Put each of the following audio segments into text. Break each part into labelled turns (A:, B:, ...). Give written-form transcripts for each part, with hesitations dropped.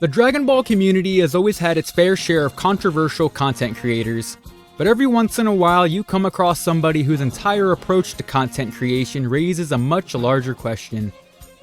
A: The Dragon Ball community has always had its fair share of controversial content creators, but every once in a while you come across somebody whose entire approach to content creation raises a much larger question.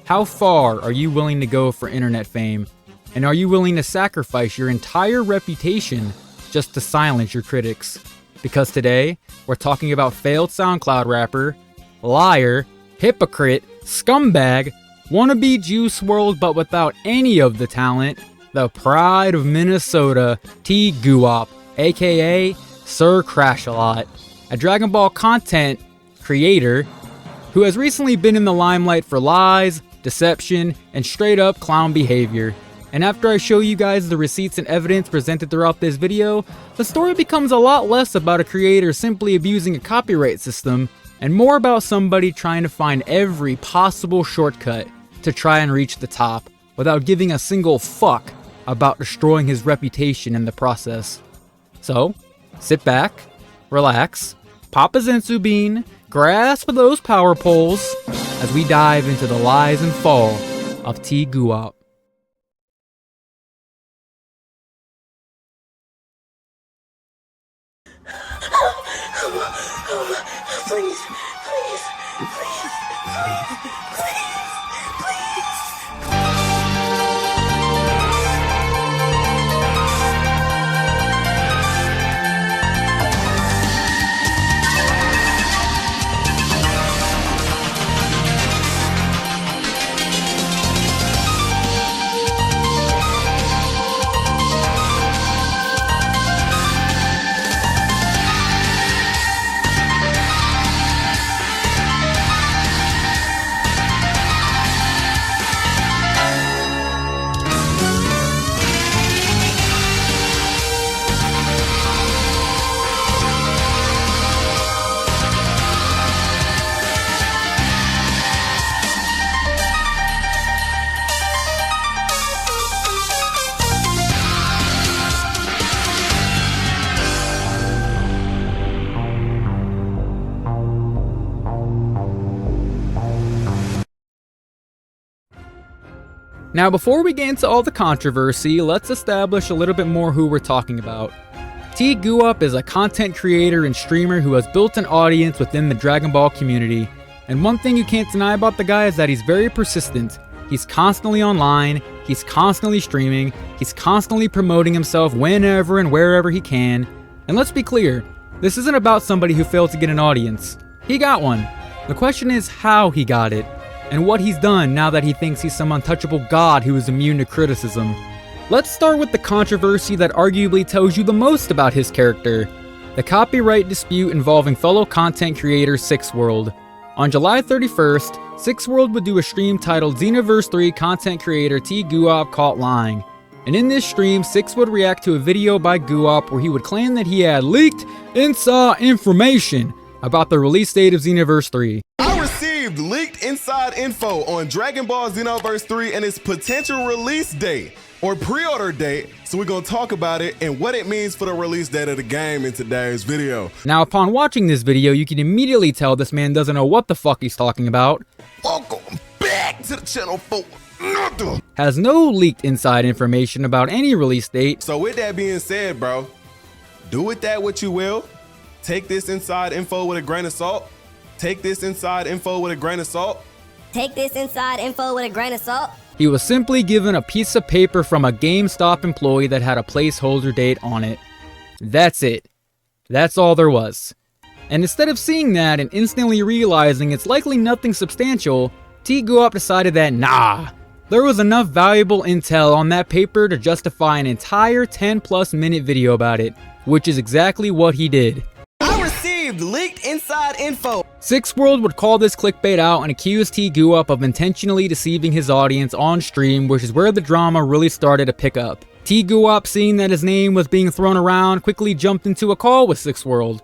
A: How far are you willing to go for internet fame? And are you willing to sacrifice your entire reputation just to silence your critics? Because today, we're talking about failed SoundCloud rapper, liar, hypocrite, scumbag, wannabe Juice WRLD but without any of the talent, the pride of Minnesota, TGUWAPP, aka Sir Crash-A-Lot, a Dragon Ball content creator who has recently been in the limelight for lies, deception, and straight up clown behavior. And after I show you guys the receipts and evidence presented throughout this video, the story becomes a lot less about a creator simply abusing a copyright system and more about somebody trying to find every possible shortcut to try and reach the top without giving a single fuck about destroying his reputation in the process. So, sit back, relax, pop a Zensu bean, grasp those power poles as we dive into the lies and fall of TGUWAPP.
B: Please, please, please, please,
A: Now before we get into all the controversy, let's establish a little bit more who we're talking about. TGUWAPP is a content creator and streamer who has built an audience within the Dragon Ball community. And one thing you can't deny about the guy is that he's very persistent. He's constantly online, he's constantly streaming, he's constantly promoting himself whenever and wherever he can. And let's be clear, this isn't about somebody who failed to get an audience. He got one. The question is how he got it, and what he's done now that he thinks he's some untouchable god who is immune to criticism. Let's start with the controversy that arguably tells you the most about his character, the copyright dispute involving fellow content creator 6WRLD. On July 31st, 6WRLD would do a stream titled Xenoverse 3 content creator TGUWAPP Caught Lying. And in this stream, 6 would react to a video by GUWAPP where he would claim that he had leaked inside information about the release date of Xenoverse 3.
C: I received leaked inside info on Dragon Ball Xenoverse 3 and its potential release date or pre-order date, so we're gonna talk about it and what it means for the release date of the game in today's video.
A: Now upon watching this video, you can immediately tell this man doesn't know what the fuck he's talking about.
C: Welcome back to the channel for nothing.
A: Has no leaked inside information about any release date.
C: So with that being said, bro, do with that what you will. Take this inside info with a grain of salt. Take this inside info with a grain of salt.
B: Take this inside info with a grain of salt.
A: He was simply given a piece of paper from a GameStop employee that had a placeholder date on it. That's it. That's all there was. And instead of seeing that and instantly realizing it's likely nothing substantial, TGUWAPP decided that nah, there was enough valuable intel on that paper to justify an entire 10+ minute video about it, which is exactly what he did.
C: I received leaked inside info.
A: 6WRLD would call this clickbait out and accuse TGUWAPP of intentionally deceiving his audience on stream, which is where the drama really started to pick up. TGUWAPP, seeing that his name was being thrown around, quickly jumped into a call with 6WRLD.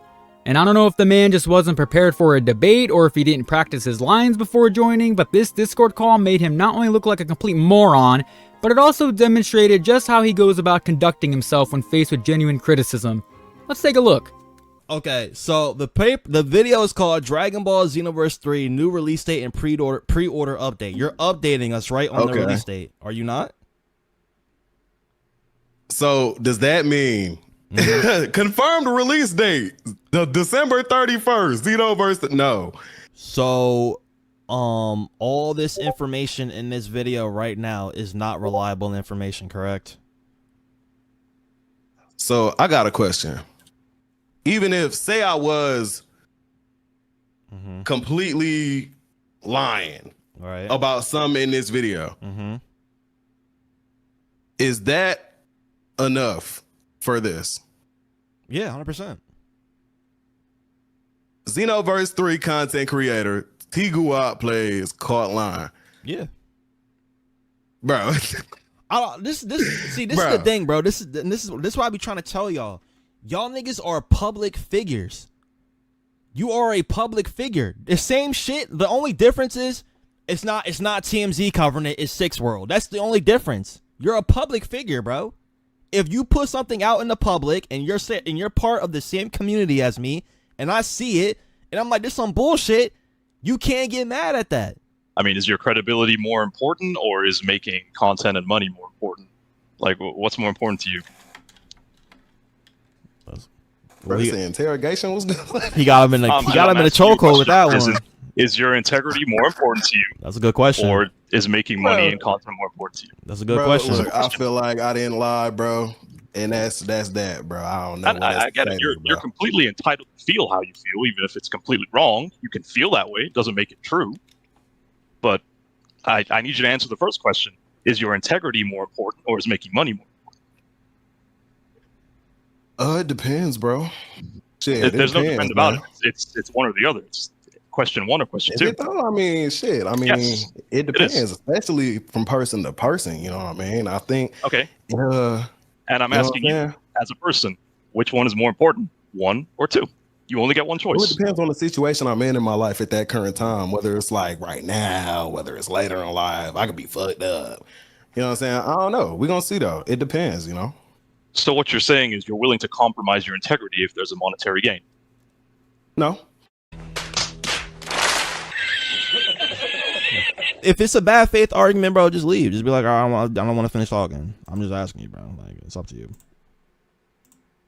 A: And I don't know if the man just wasn't prepared for a debate or if he didn't practice his lines before joining, but this Discord call made him not only look like a complete moron, but it also demonstrated just how he goes about conducting himself when faced with genuine criticism. Let's take a look.
D: Okay, so the video is called Dragon Ball Xenoverse 3 New Release Date and Pre-Order Update. You're updating us, right, on the release date. Are you not?
C: So does that mean confirmed release date, the December 31st, Xenoverse? No.
D: So, all this information in this video right now is not reliable information, correct?
C: So I got a question. Even if, say I was completely lying about something in this video, is that enough for this?
D: Yeah, 100%.
C: Xenoverse 3 content creator TGUWAPP plays caught lying.
D: Yeah,
C: bro.
D: This is the thing, bro. This is why I be trying to tell y'all. Y'all niggas are public figures. You are a public figure. The same shit. The only difference is it's not TMZ covering it. It's Six World. That's the only difference. You're a public figure, bro. If you put something out in the public and you're part of the same community as me, and I see it, and I'm like, this some bullshit, you can't get mad at that.
E: I mean, is your credibility more important, or is making content and money more important? Like, what's more important to you?
C: Bro, the interrogation was good.
D: He got him in a chokehold with that one.
E: Is your integrity more important to you?
D: That's a good question.
E: Or is making money and content more important to you?
D: That's a good question.
C: Look, I feel like I didn't lie, bro. And that's that, bro. I don't know.
E: I get it. You're completely entitled to feel how you feel, even if it's completely wrong. You can feel that way. It doesn't make it true. But I need you to answer the first question. Is your integrity more important, or is making money more important?
C: It depends, bro. Shit,
E: there's
C: depends,
E: no depend about it. It's one or the other. It's question one or question two.
C: I mean, shit. I mean, yes, it depends, especially from person to person. You know what I mean? I think.
E: Okay. And I'm asking you, as a person, which one is more important, one or two? You only get one choice.
C: Well, it depends on the situation I'm in my life at that current time, whether it's like right now, whether it's later in life. I could be fucked up. You know what I'm saying? I don't know. We're going to see, though. It depends, you know?
E: So what you're saying is you're willing to compromise your integrity if there's a monetary gain?
C: No.
D: If it's a bad faith argument, bro, just leave. Just be like, I don't want to finish talking. I'm just asking you, bro. Like, it's up to you.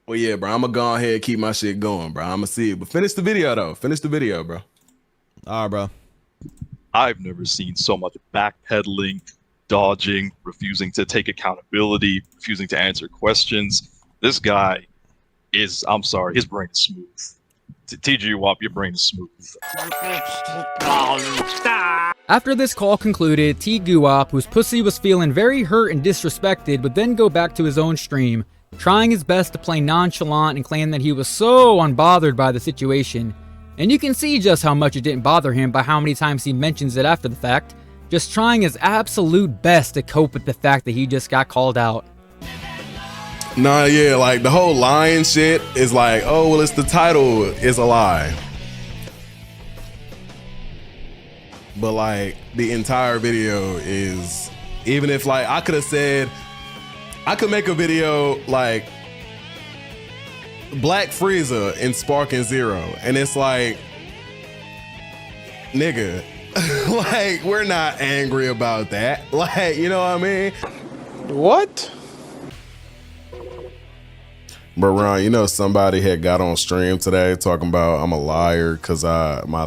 C: Well, yeah, bro. I'm going to go ahead and keep my shit going, bro. I'm going to see it. But finish the video, though. Finish the video, bro.
D: All right, bro.
E: I've never seen so much backpedaling, dodging, refusing to take accountability, refusing to answer questions. This guy is, I'm sorry, his brain is smooth. TGUWAPP, your brain is smooth.
A: After this call concluded, TGUWAPP, whose pussy was feeling very hurt and disrespected, would then go back to his own stream, trying his best to play nonchalant and claim that he was so unbothered by the situation. And you can see just how much it didn't bother him by how many times he mentions it after the fact, just trying his absolute best to cope with the fact that he just got called out.
C: Nah, yeah, like the whole lying shit is like, oh, well, it's the title is a lie. But like the entire video is, even if like I could have said, I could make a video like Black Frieza in Sparking Zero, and it's like, nigga, like we're not angry about that. Like, you know what I mean?
F: What?
C: But Ron, you know somebody had got on stream today talking about I'm a liar because my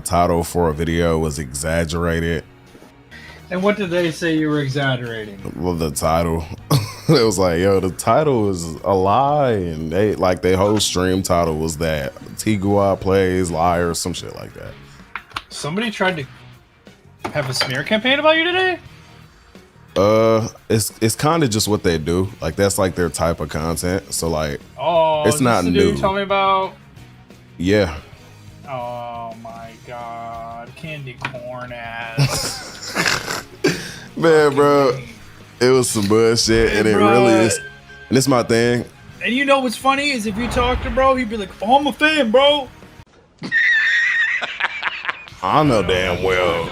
C: title for a video was exaggerated.
F: And what did they say you were exaggerating?
C: Well, the title. It was like, yo, the title is a lie, and they like their whole stream title was that TGUWAPP plays liar or some shit like that.
F: Somebody tried to have a smear campaign about you today?
C: It's kind of just what they do. Like that's like their type of content. So like, it's not
F: the
C: new.
F: dude tell me about?
C: Yeah.
F: Oh my god, candy corn ass.
C: Man, bro, it was some bullshit, and it really is. And it's my thing.
F: And you know what's funny is if you talk to bro, he'd be like, "Oh, I'm a fan, bro."
C: I know damn well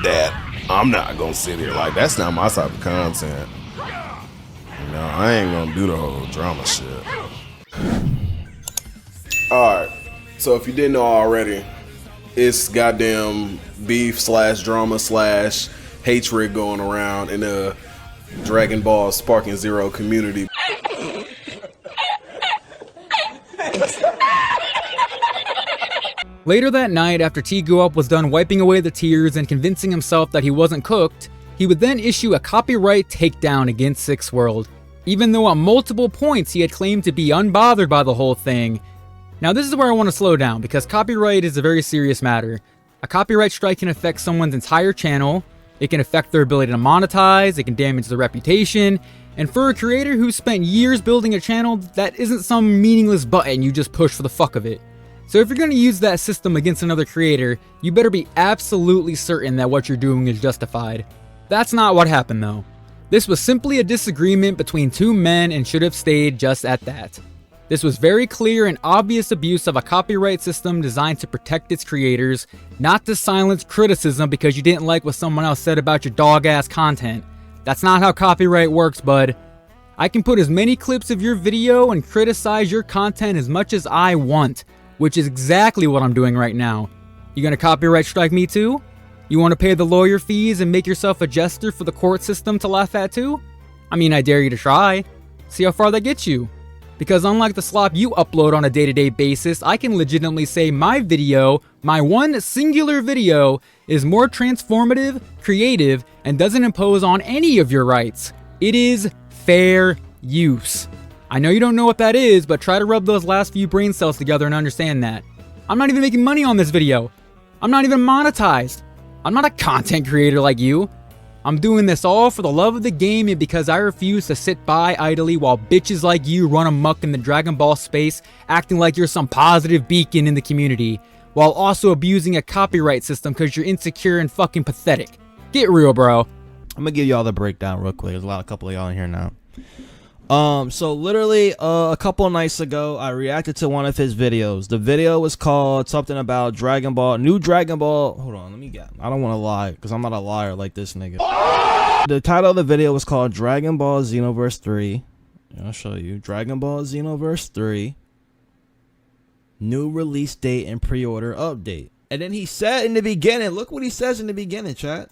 C: that I'm not gonna sit here like that's not my type of content. You know, I ain't gonna do the whole drama shit. All right, so if you didn't know already, it's goddamn beef / drama / hatred going around in the Dragon Ball Sparking Zero community.
A: Later that night, after TGUWAPP was done wiping away the tears and convincing himself that he wasn't cooked, he would then issue a copyright takedown against Six World, even though at multiple points he had claimed to be unbothered by the whole thing. Now this is where I want to slow down, because copyright is a very serious matter. A copyright strike can affect someone's entire channel, it can affect their ability to monetize, it can damage their reputation, and for a creator who spent years building a channel, that isn't some meaningless button you just push for the fuck of it. So if you're going to use that system against another creator, you better be absolutely certain that what you're doing is justified. That's not what happened though. This was simply a disagreement between two men and should have stayed just at that. This was very clear and obvious abuse of a copyright system designed to protect its creators, not to silence criticism because you didn't like what someone else said about your dog-ass content. That's not how copyright works, bud. I can put as many clips of your video and criticize your content as much as I want, which is exactly what I'm doing right now. You gonna copyright strike me too? You wanna pay the lawyer fees and make yourself a jester for the court system to laugh at too? I mean, I dare you to try. See how far that gets you. Because unlike the slop you upload on a day-to-day basis, I can legitimately say my video, my one singular video, is more transformative, creative, and doesn't impose on any of your rights. It is fair use. I know you don't know what that is, but try to rub those last few brain cells together and understand that. I'm not even making money on this video. I'm not even monetized. I'm not a content creator like you. I'm doing this all for the love of the game and because I refuse to sit by idly while bitches like you run amok in the Dragon Ball space, acting like you're some positive beacon in the community, while also abusing a copyright system because you're insecure and fucking pathetic. Get real, bro.
D: I'm gonna give y'all the breakdown real quick. There's a couple of y'all in here now. So literally a couple of nights ago, I reacted to one of his videos. The video was called something about Dragon Ball, new Dragon Ball. Hold on, I don't want to lie because I'm not a liar like this nigga. The title of the video was called Dragon Ball Xenoverse 3. I'll show you. Dragon Ball Xenoverse 3. New release date and pre-order update. And then he said in the beginning, look what he says in the beginning, chat.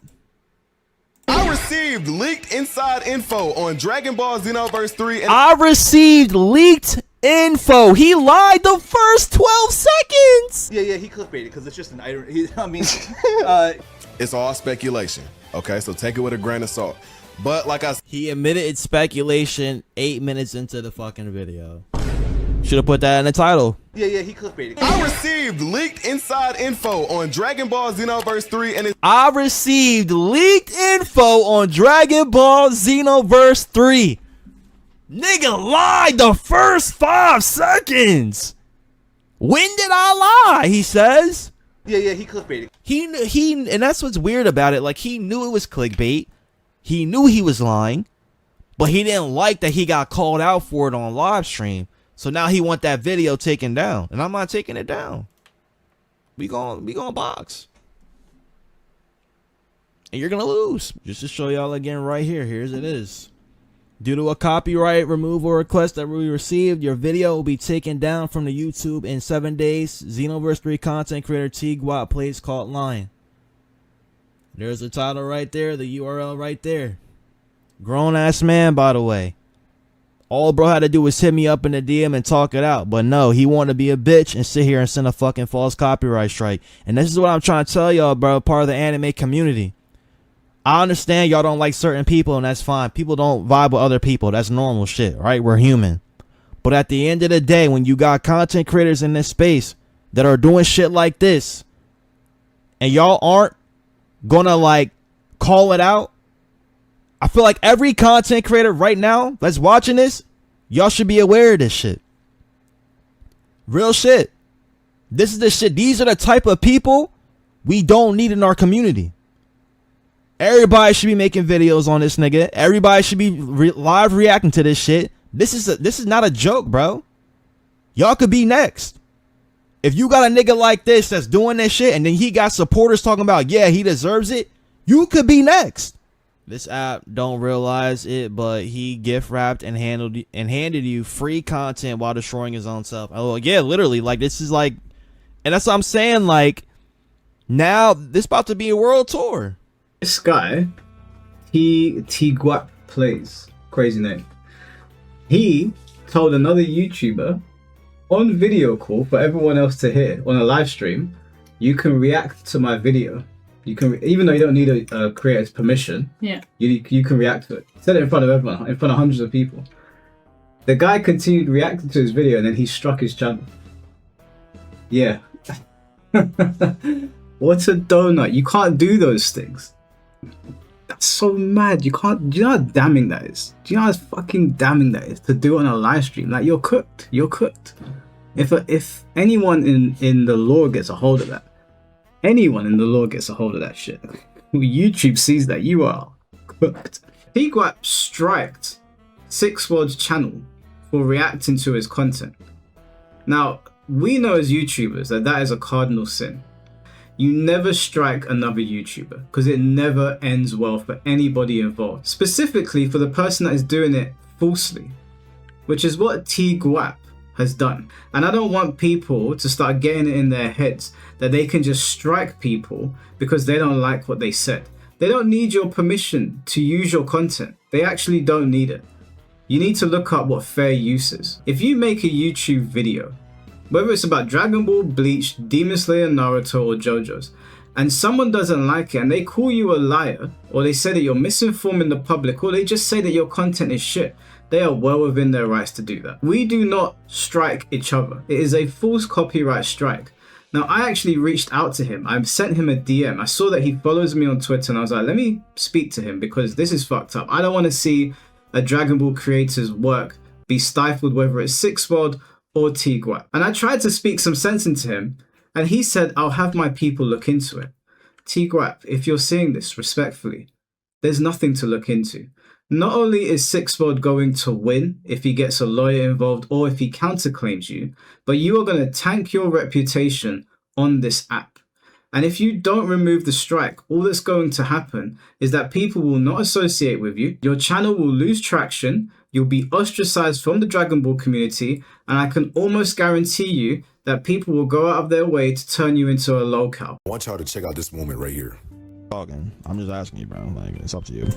C: I received leaked inside info on Dragon Ball Xenoverse 3 and
D: I received leaked info. He lied the first 12 seconds.
G: Yeah, he clickbaited because it's just an item.
C: it's all speculation. Okay, so take it with a grain of salt. But like I said,
D: he admitted it's speculation 8 minutes into the fucking video. Should have put that in the title.
G: Yeah, he clickbaited.
C: I received leaked inside info on Dragon Ball Xenoverse 3 and
D: I received leaked info on Dragon Ball Xenoverse 3. Nigga lied the first 5 seconds. When did I lie? He says.
G: Yeah, he clickbaited.
D: He and that's what's weird about it. Like, he knew it was clickbait. He knew he was lying, but he didn't like that he got called out for it on live stream. So now he want that video taken down, and I'm not taking it down. We gonna box, and you're gonna lose. Just to show y'all again right here. Here's it is. Due to a copyright removal request that we received, your video will be taken down from the YouTube in 7 days. Xenoverse 3 content creator TGUWAPP plays caught lying. There's the title right there, the URL right there. Grown ass man, by the way. All bro had to do was hit me up in the DM and talk it out. But no, he wanted to be a bitch and sit here and send a fucking false copyright strike. And this is what I'm trying to tell y'all, bro, part of the anime community. I understand y'all don't like certain people, and that's fine. People don't vibe with other people. That's normal shit, right? We're human. But at the end of the day, when you got content creators in this space that are doing shit like this, and y'all aren't gonna, like, call it out, I feel like every content creator right now that's watching this, y'all should be aware of this shit. Real shit. This is the shit. These are the type of people we don't need in our community. Everybody should be making videos on this nigga. Everybody should be live reacting to this shit. This is not a joke, bro. Y'all could be next. If you got a nigga like this that's doing this shit and then he got supporters talking about, yeah, he deserves it, you could be next. This app don't realize it, but he gift wrapped and handed you free content while destroying his own self. Oh yeah, literally, like this is like, and that's what I'm saying. Like now, this about to be a world tour.
H: This guy, TGUWAPP plays, crazy name. He told another YouTuber on video call for everyone else to hear on a live stream, you can react to my video. You can, even though you don't need a creator's permission.
I: Yeah.
H: You can react to it. He said it in front of everyone, in front of hundreds of people. The guy continued reacting to his video, and then he struck his channel. Yeah. What a donut! You can't do those things. That's so mad. You can't. Do you know how damning that is? Do you know how fucking damning that is to do on a live stream? Like, you're cooked. You're cooked. If anyone in the law gets a hold of that, anyone in the law gets a hold of that shit, YouTube sees that, you are cooked. TGUWAPP striked SixWorld's channel for reacting to his content. Now, we know as YouTubers that is a cardinal sin. You never strike another YouTuber because it never ends well for anybody involved, specifically for the person that is doing it falsely, which is what TGUWAPP has done. And I don't want people to start getting it in their heads that they can just strike people because they don't like what they said. They don't need your permission to use your content. They actually don't need it. You need to look up what fair use is. If you make a YouTube video, whether it's about Dragon Ball, Bleach, Demon Slayer, Naruto, or JoJo's, and someone doesn't like it and they call you a liar, or they say that you're misinforming the public, or they just say that your content is shit, they are well within their rights to do that. We do not strike each other. It is a false copyright strike. Now, I actually reached out to him. I sent him a DM. I saw that he follows me on Twitter, and I was like, let me speak to him because this is fucked up. I don't want to see a Dragon Ball creator's work be stifled, whether it's SixWorld or TGUWAPP. And I tried to speak some sense into him, and he said, I'll have my people look into it. TGUWAPP, if you're seeing this respectfully, there's nothing to look into. Not only is SixWorld going to win if he gets a lawyer involved or if he counterclaims you, but you are going to tank your reputation on this app. And if you don't remove the strike, all that's going to happen is that people will not associate with you, your channel will lose traction, you'll be ostracized from the Dragon Ball community, and I can almost guarantee you that people will go out of their way to turn you into a lolcow.
J: I want y'all to check out this moment right here.
D: I'm just asking you, bro. Like, it's up to you.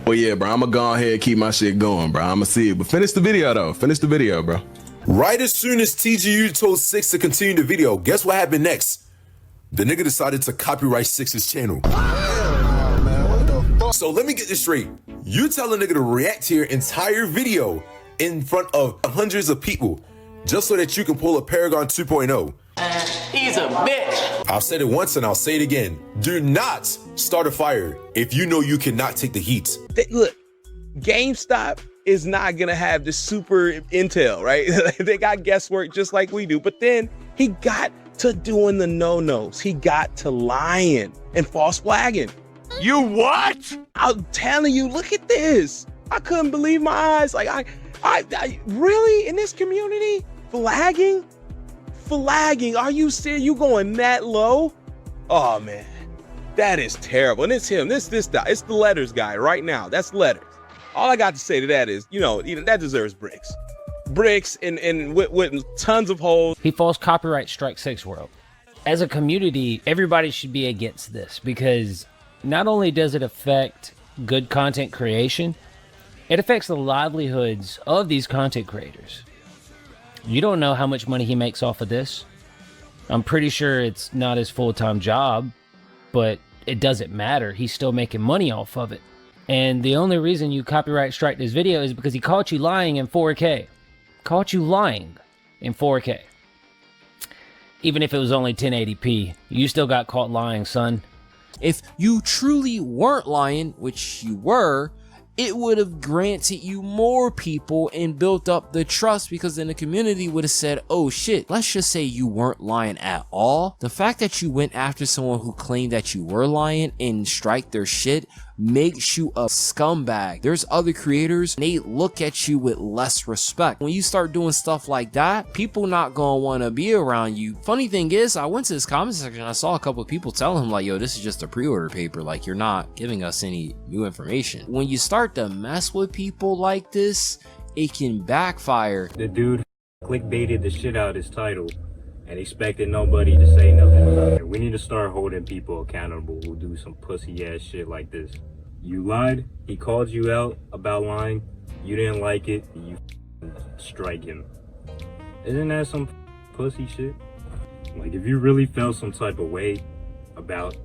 C: Well, yeah, bro, I'm gonna go ahead and keep my shit going, bro. I'm gonna see it. But finish the video, though. Finish the video, bro.
J: Right as soon as TGU told Six to continue the video, guess what happened next? The nigga decided to copyright Six's channel. So let me get this straight. You tell a nigga to react to your entire video in front of hundreds of people just so that you can pull a Paragon 2.0.
G: He's a bitch.
J: I'll say it once and I'll say it again. Do not start a fire if you know you cannot take the heat.
K: Look, GameStop is not gonna have the super intel, right? They got guesswork just like we do, but then he got to doing the no-nos. He got to lying and false flagging.
L: You what?
K: I'm telling you, look at this. I couldn't believe my eyes. Like, I really, in this community, flagging? Are you serious? You going that low? Oh man, that is terrible. And it's him, this guy, it's the letters guy right now. That's letters. All I got to say to that is, you know, that deserves bricks. Bricks and with tons of holes.
M: He false copyright strike SixWorld. As a community, everybody should be against this because not only does it affect good content creation, it affects the livelihoods of these content creators. You don't know how much money he makes off of this. I'm pretty sure it's not his full-time job, but it doesn't matter. He's still making money off of it. And the only reason you copyright strike this video is because he caught you lying in 4K. Caught you lying in 4K. Even if it was only 1080p, you still got caught lying, son.
N: If you truly weren't lying, which you were, it would have granted you more people and built up the trust, because then the community would have said, oh shit, let's just say you weren't lying at all. The fact that you went after someone who claimed that you were lying and strike their shit makes you a scumbag. There's other creators, and they look at you with less respect. When you start doing stuff like that, people not gonna want to be around you. Funny thing is, I went to this comment section, I saw a couple of people telling him like, yo, this is just a pre-order paper, like you're not giving us any new information. When you start to mess with people like this, it can backfire.
O: The dude clickbaited the shit out of his title and expected nobody to say nothing about it.
I: we need to start holding people accountable who do some pussy ass shit like this. You lied, he called you out about lying, you didn't like it, you strike him. Isn't that some pussy shit? Like, if you really felt some type of way about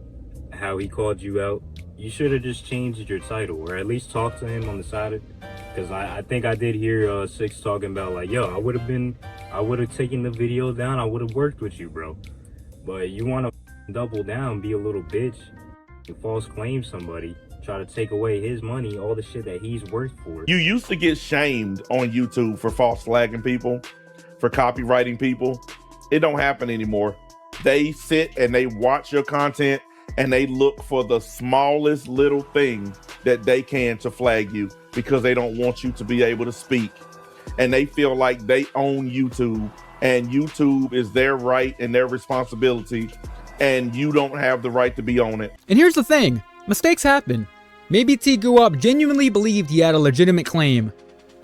I: how he called you out, you should have just changed your title, or at least talk to him on the side of, because I think I did hear Six talking about like, yo, I would have taken the video down, I would have worked with you, bro. But you want to double down, be a little bitch, and false claim somebody, try to take away his money, all the shit that he's worth for.
O: You used to get shamed on YouTube for false flagging people, for copywriting people. It don't happen anymore. They sit and they watch your content and they look for the smallest little thing that they can to flag you because they don't want you to be able to speak. And they feel like they own YouTube and YouTube is their right and their responsibility, and you don't have the right to be on it.
A: And here's the thing, mistakes happen. Maybe TGUWAPP genuinely believed he had a legitimate claim.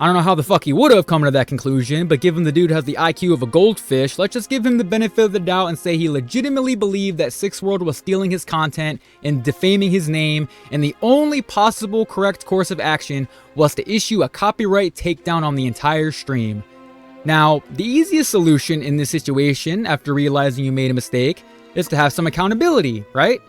A: I don't know how the fuck he would have come to that conclusion, but given the dude has the IQ of a goldfish, let's just give him the benefit of the doubt and say he legitimately believed that Six World was stealing his content and defaming his name, and the only possible correct course of action was to issue a copyright takedown on the entire stream. Now, the easiest solution in this situation, after realizing you made a mistake, is to have some accountability, right?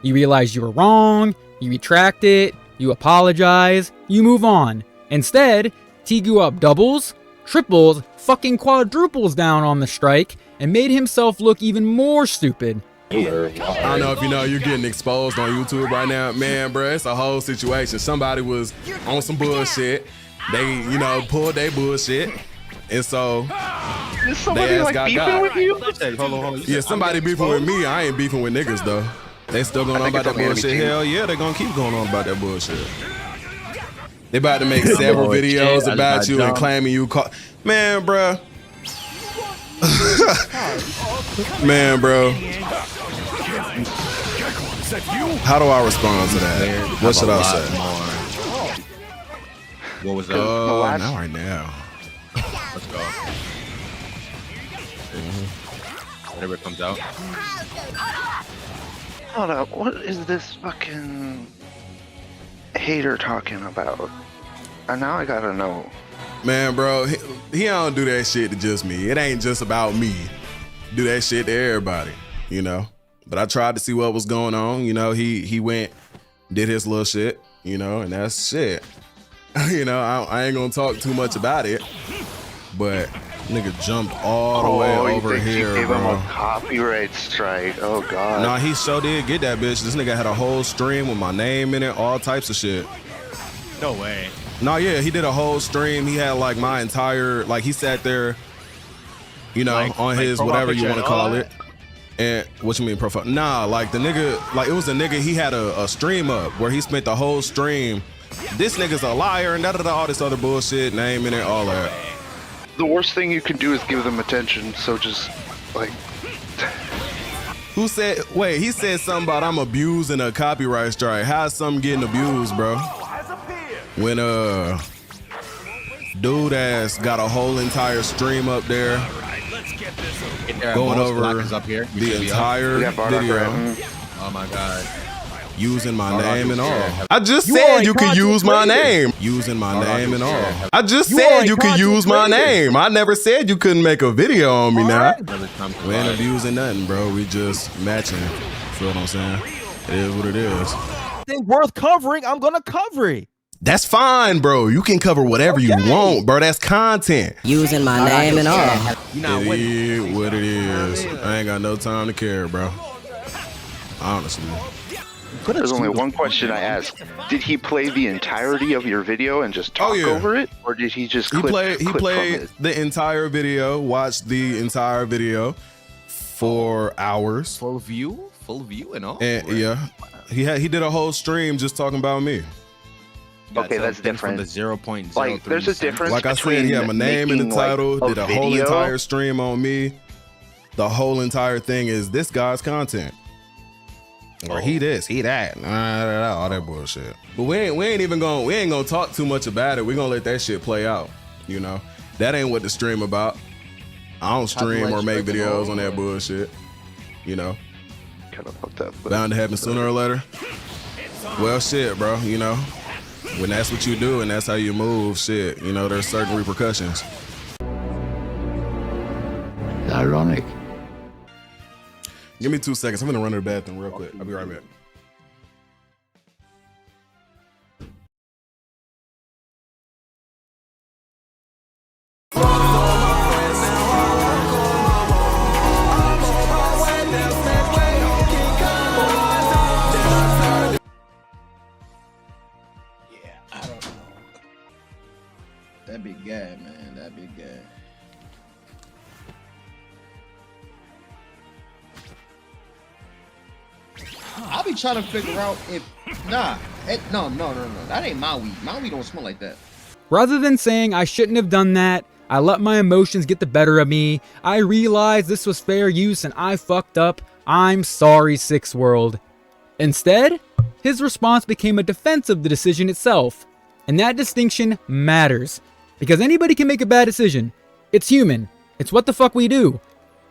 A: You realize you were wrong, you retract it, you apologize, you move on. Instead, TGUWAPP doubles, triples, fucking quadruples down on the strike and made himself look even more stupid.
C: I don't know if you know, you're getting exposed on YouTube right now. Man, bro, it's a whole situation. Somebody was on some bullshit. They, you know, pulled their bullshit. And so,
E: Is somebody like beefing with you?
C: Hold on. Yeah, somebody beefing with me. I ain't beefing with niggas, though. They still going on about that bullshit. Hell yeah, they gonna keep going on about that bullshit. They about to make several videos about you and claiming you call. Man, bro. Man, bro. How do I respond to that? What should I say?
E: What was that?
C: Not right now.
E: Let's go. Whenever it comes out.
P: Hold up, what is this fucking hater talking about? And now I gotta know.
C: Man, bro, he don't do that shit to just me. It ain't just about me. Do that shit to everybody, you know? But I tried to see what was going on. You know, he went, did his little shit, you know, and that's shit. You know, I ain't gonna talk too much about it, but nigga jumped all the way over here,
P: gave
C: bro.
P: him a copyright strike. Oh god.
C: Nah, he sure did get that bitch. This nigga had a whole stream with my name in it, all types of shit.
D: No way.
C: No, yeah, he did a whole stream. He had like my entire, like he sat there, you know, like, on his whatever you want to call it. And what you mean profile? Nah, like the nigga, like it was a nigga, he had a stream up where he spent the whole stream. This nigga's a liar and all this other bullshit, name in it, all that.
P: The worst thing you can do is give them attention, so just like
C: who said, wait, he said something about I'm abusing a copyright strike. How's something getting abused, bro? When dude ass got a whole entire stream up there going over
E: up here.
C: the entire video.
E: Oh my god.
C: Using my name and all. I just said you could use my name. Using my name and all. I just said you could use my name. I never said you couldn't make a video on me now. We ain't abusing nothing, bro. We just matching. Feel what I'm saying? It is what it is.
D: Thing worth covering, I'm gonna cover it.
C: That's fine, bro. You can cover whatever you want, bro. That's content.
B: Using my name and all.
C: It is what it is. I ain't got no time to care, bro. Honestly.
P: There's only one question I asked. Did he play the entirety of your video and just talk over it? Or did he just clip
C: He played the entire video, watched the entire video for hours.
E: Full view and all?
C: And yeah, he did a whole stream just talking about me.
P: Okay, that's different.
E: From the 0.03
P: like, there's a difference.
C: Like I said, he had my name in the title, did a whole entire stream on me. The whole entire thing is this guy's content. Or he this, he that, all that bullshit. But we ain't gonna talk too much about it. We gonna let that shit play out. You know, that ain't what the stream about. I don't stream or make videos on that bullshit. You know,
P: kind of fucked up.
C: Bound to happen sooner or later. Well, shit, bro. You know, when that's what you do and that's how you move, shit. You know, there's certain repercussions.
Q: Ironic.
C: Give me 2 seconds. I'm gonna run to the bathroom real quick. I'll be right back.
Q: That'd be good, man. That'd be good. I'll be trying to figure out if no. That ain't my weed. My weed don't smell like that.
A: Rather than saying I shouldn't have done that, I let my emotions get the better of me, I realized this was fair use and I fucked up, I'm sorry, Six World. Instead, his response became a defense of the decision itself. And that distinction matters. Because anybody can make a bad decision. It's human. It's what the fuck we do.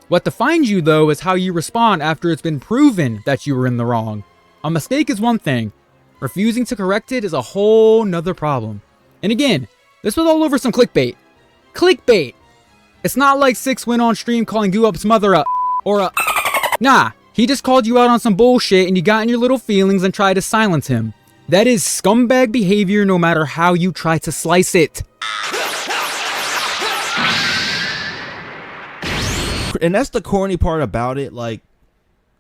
A: What defines you, though, is how you respond after it's been proven that you were in the wrong. A mistake is one thing. Refusing to correct it is a whole nother problem. And again, this was all over some clickbait. Clickbait! It's not like Six went on stream calling GUWAPP's mother a or a nah, he just called you out on some bullshit and you got in your little feelings and tried to silence him. That is scumbag behavior no matter how you try to slice it.
D: And that's the corny part about it. Like,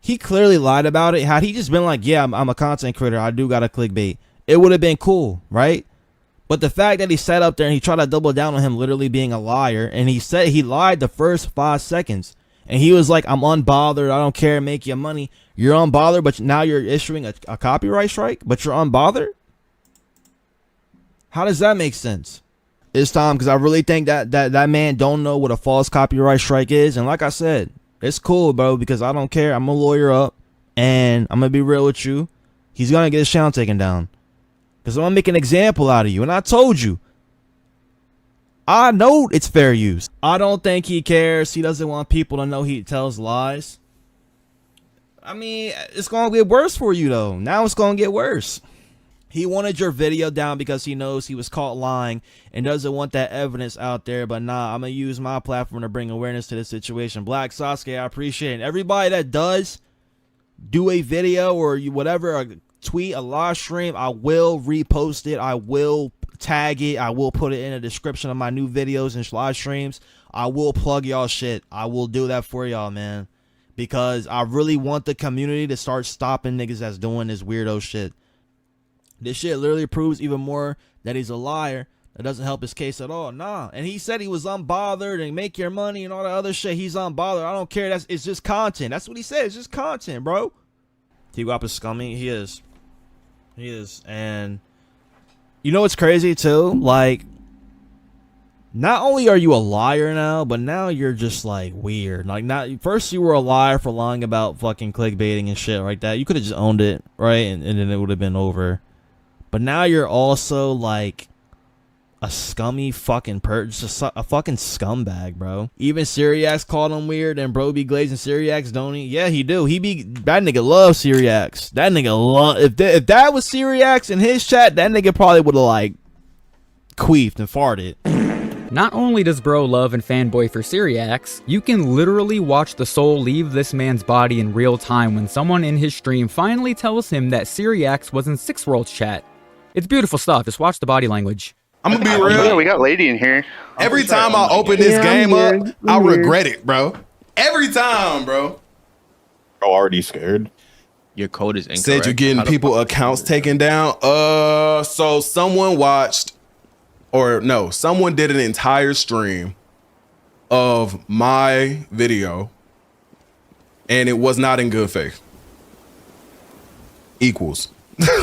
D: he clearly lied about it. Had he just been like, yeah, I'm a content creator, I do got a clickbait, it would have been cool, right? But the fact that he sat up there and he tried to double down on him literally being a liar, and he said he lied the first 5 seconds, and he was like, I'm unbothered, I don't care, make your money. You're unbothered, but now you're issuing a copyright strike, but you're unbothered? How does that make sense? It's time, because I really think that man don't know what a false copyright strike is. And like I said, it's cool, bro, because I don't care. I'm a lawyer up, and I'm going to be real with you. He's going to get his channel taken down, because I'm going to make an example out of you. And I told you, I know it's fair use. I don't think he cares. He doesn't want people to know he tells lies. I mean, it's going to get worse for you, though. Now it's going to get worse. He wanted your video down because he knows he was caught lying and doesn't want that evidence out there. But nah, I'm going to use my platform to bring awareness to the situation. Black Sasuke, I appreciate it. Everybody that does do a video or whatever, a tweet, a live stream, I will repost it. I will tag it. I will put it in the description of my new videos and live streams. I will plug y'all shit. I will do that for y'all, man. Because I really want the community to start stopping niggas that's doing this weirdo shit. This shit literally proves even more that he's a liar. That doesn't help his case at all. Nah. And he said he was unbothered and make your money and all that other shit. He's unbothered. I don't care. It's just content. That's what he said. It's just content, bro. TGUWAPP is scummy. He is. He is. And you know what's crazy too? Like, not only are you a liar now, but now you're just like weird. Like, not first you were a liar for lying about fucking clickbaiting and shit like that. You could have just owned it, right? And then it would have been over. But now you're also like a scummy fucking just a fucking scumbag, bro. Even Syriax called him weird, and bro be glazing Syriax, don't he? Yeah, he do. That nigga loves Syriax. That nigga love. If that was Syriax in his chat, that nigga probably would have like queefed and farted.
A: Not only does bro love and fanboy for Syriax, you can literally watch the soul leave this man's body in real time when someone in his stream finally tells him that Syriax was in Six World's chat. It's beautiful stuff. Just watch the body language.
C: I'm gonna be real.
P: Yeah, we got Lady in here.
C: Every time I open this game up, I regret it, bro. Every time, bro.
R: Oh, already scared.
S: Your code is incorrect.
C: Said you're getting people accounts taken down. So someone watched, or no, someone did an entire stream of my video, and it was not in good faith. Equals.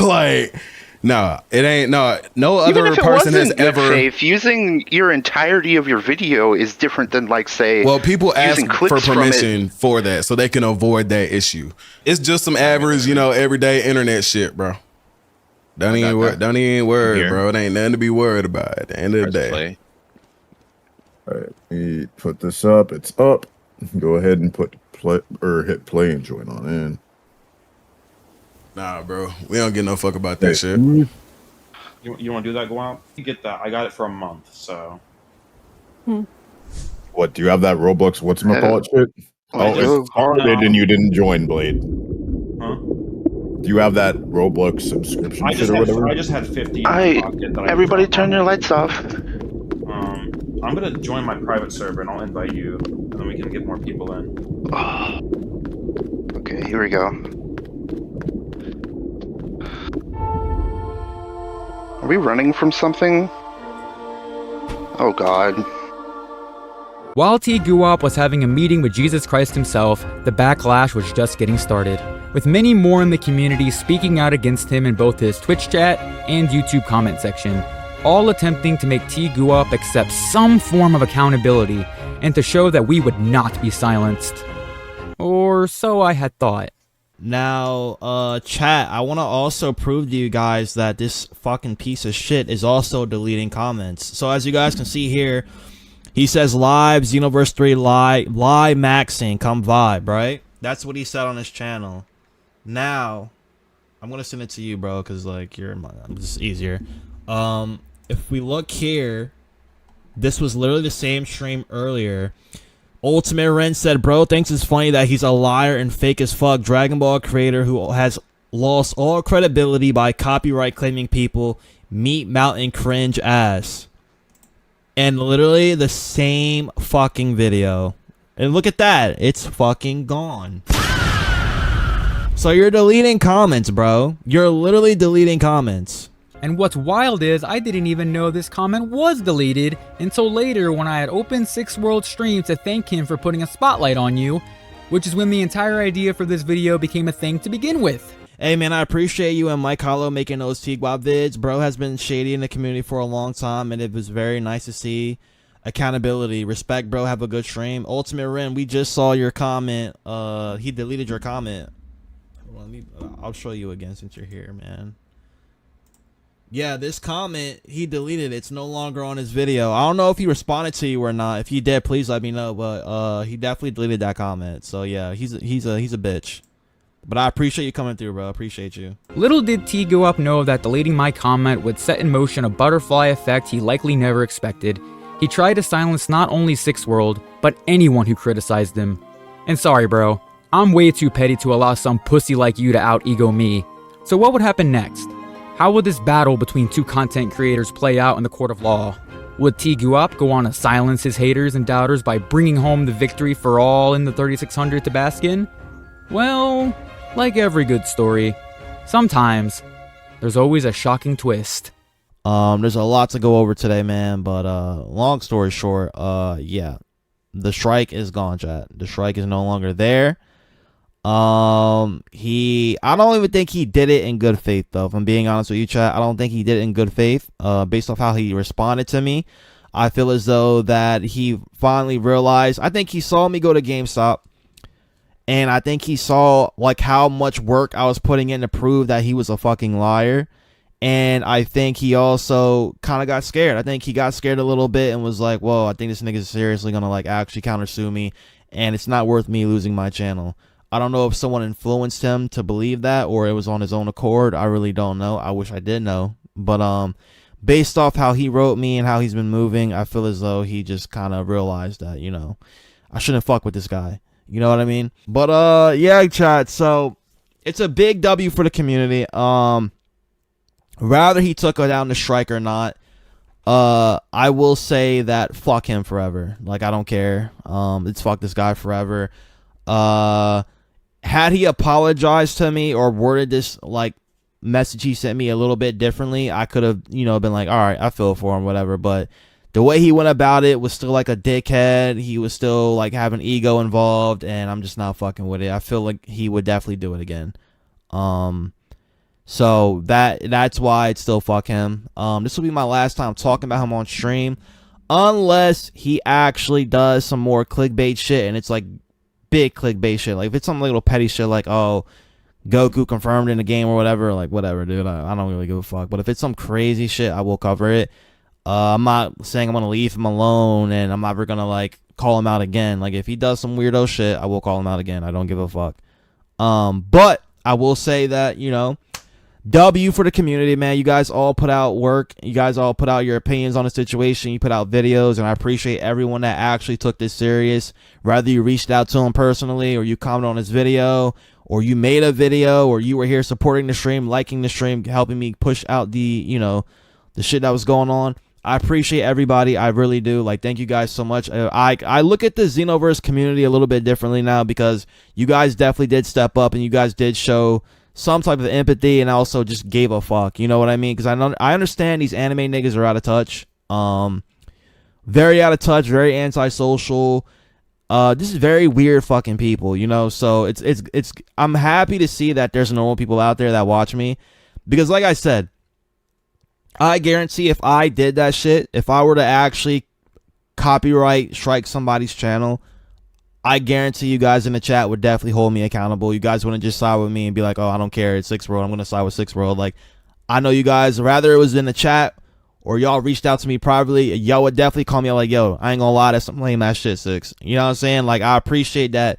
C: Like, no, it ain't. No other person has ever.
P: Faith, using your entirety of your video is different than, like, say.
C: Well, people ask for permission for that so they can avoid that issue. It's just some average, everyday internet shit, bro. Don't even worry, bro. It ain't nothing to be worried about at the end of the day.
R: All right, we put this up. It's up. Go ahead and put play or hit play and join on in.
C: Nah, bro. We don't get no fuck about that shit.
S: You want to do that? Go out. You get that. I got it for a month, so.
R: What, do you have that Roblox whatchamacallit shit?
P: I
R: Oh,
P: do.
R: it's started and you didn't join, Blade.
S: Huh?
R: Do you have that Roblox subscription shit or whatever?
S: I just had 50 in my pocket. That
P: Everybody turn your lights off.
S: I'm gonna join my private server and I'll invite you, and then we can get more people in.
P: Okay, here we go. Are we running from something? Oh God.
A: While TGUWAPP was having a meeting with Jesus Christ himself, the backlash was just getting started, with many more in the community speaking out against him in both his Twitch chat and YouTube comment section, all attempting to make TGUWAPP accept some form of accountability and to show that we would not be silenced. Or so I had thought.
D: Now, chat, I want to also prove to you guys that this fucking piece of shit is also deleting comments. So as you guys can see here, he says live, Xenoverse 3 lie maxing, come vibe, right? That's what he said on his channel. Now, I'm going to send it to you, bro, because, like, you're just easier. If we look here, this was literally the same stream earlier. Ultimate Ren said, bro thinks it's funny that he's a liar and fake as fuck Dragon Ball creator who has lost all credibility by copyright claiming people. Meat Mountain cringe ass. And literally the same fucking video. And look at that. It's fucking gone. So you're deleting comments, bro. You're literally deleting comments.
A: And what's wild is I didn't even know this comment was deleted until later when I had opened Six World Stream to thank him for putting a spotlight on you, which is when the entire idea for this video became a thing to begin with.
D: Hey man, I appreciate you and Mike Hollow making those TGUWAPP vids. Bro has been shady in the community for a long time, and it was very nice to see accountability. Respect, bro. Have a good stream. Ultimate Ren, we just saw your comment. He deleted your comment. I'll show you again since you're here, man. Yeah, this comment, he deleted it. It's no longer on his video. I don't know if he responded to you or not. If he did, please let me know. But he definitely deleted that comment. So yeah, he's a bitch. But I appreciate you coming through, bro. I appreciate you.
A: Little did TGUWAPP know that deleting my comment would set in motion a butterfly effect he likely never expected. He tried to silence not only Six World, but anyone who criticized him. And sorry, bro. I'm way too petty to allow some pussy like you to out-ego me. So what would happen next? How would this battle between two content creators play out in the court of law? Would TGUWAPP go on to silence his haters and doubters by bringing home the victory for all in the 3600 to bask in? Well, like every good story, sometimes there's always a shocking twist.
D: There's a lot to go over today, man, but long story short, yeah. The strike is gone, chat. The strike is no longer there. I don't even think he did it in good faith, though. If I'm being honest with you, chat, I don't think he did it in good faith. Based off how he responded to me, I feel as though that he finally realized. I think he saw me go to GameStop, and I think he saw like how much work I was putting in to prove that he was a fucking liar. And I think he also kind of got scared. I think he got scared a little bit and was like, whoa, I think this nigga is seriously gonna like actually countersue me, and it's not worth me losing my channel. I don't know if someone influenced him to believe that or it was on his own accord. I really don't know. I wish I did know. But based off how he wrote me and how he's been moving, I feel as though he just kind of realized that, you know, I shouldn't fuck with this guy. You know what I mean? But yeah, chat. So it's a big W for the community. Rather he took down the strike or not, I will say that fuck him forever. Like, I don't care. It's fuck this guy forever. Had he apologized to me or worded this like message he sent me a little bit differently, I could have, you know, been like, all right, I feel for him, whatever. But the way he went about it was still like a dickhead. He was still like having ego involved, and I'm just not fucking with it. I feel like he would definitely do it again. So that's why it's still fuck him. This will be my last time talking about him on stream, unless he actually does some more clickbait shit, and it's like big clickbait shit. Like if it's some little petty shit like, oh, Goku confirmed in the game or whatever, like whatever, dude. I don't really give a fuck. But if it's some crazy shit, I will cover it. I'm not saying I'm gonna leave him alone and I'm never gonna like call him out again. Like if he does some weirdo shit, I will call him out again. I don't give a fuck. But I will say that, you know, W for the community, man. You guys all put out work. You guys all put out your opinions on the situation. You put out videos, and I appreciate everyone that actually took this serious. Whether you reached out to him personally, or you commented on his video, or you made a video, or you were here supporting the stream, liking the stream, helping me push out the, you know, the shit that was going on. I appreciate everybody. I really do. Like, thank you guys so much. I look at the Xenoverse community a little bit differently now because you guys definitely did step up and you guys did show some type of empathy and also just gave a fuck. You know what I mean? Because I understand these anime niggas are out of touch. Very out of touch, very antisocial. This is very weird fucking people, you know? So it's I'm happy to see that there's normal people out there that watch me. Because like I said, I guarantee if I did that shit, if I were to actually copyright strike somebody's channel, I guarantee you guys in the chat would definitely hold me accountable. You guys wouldn't just side with me and be like, oh, I don't care, it's Six World, I'm going to side with Six World. Like, I know you guys, rather it was in the chat or y'all reached out to me privately, y'all would definitely call me out like, yo, I ain't gonna lie, that's some lame ass shit, Six. You know what I'm saying? Like, I appreciate that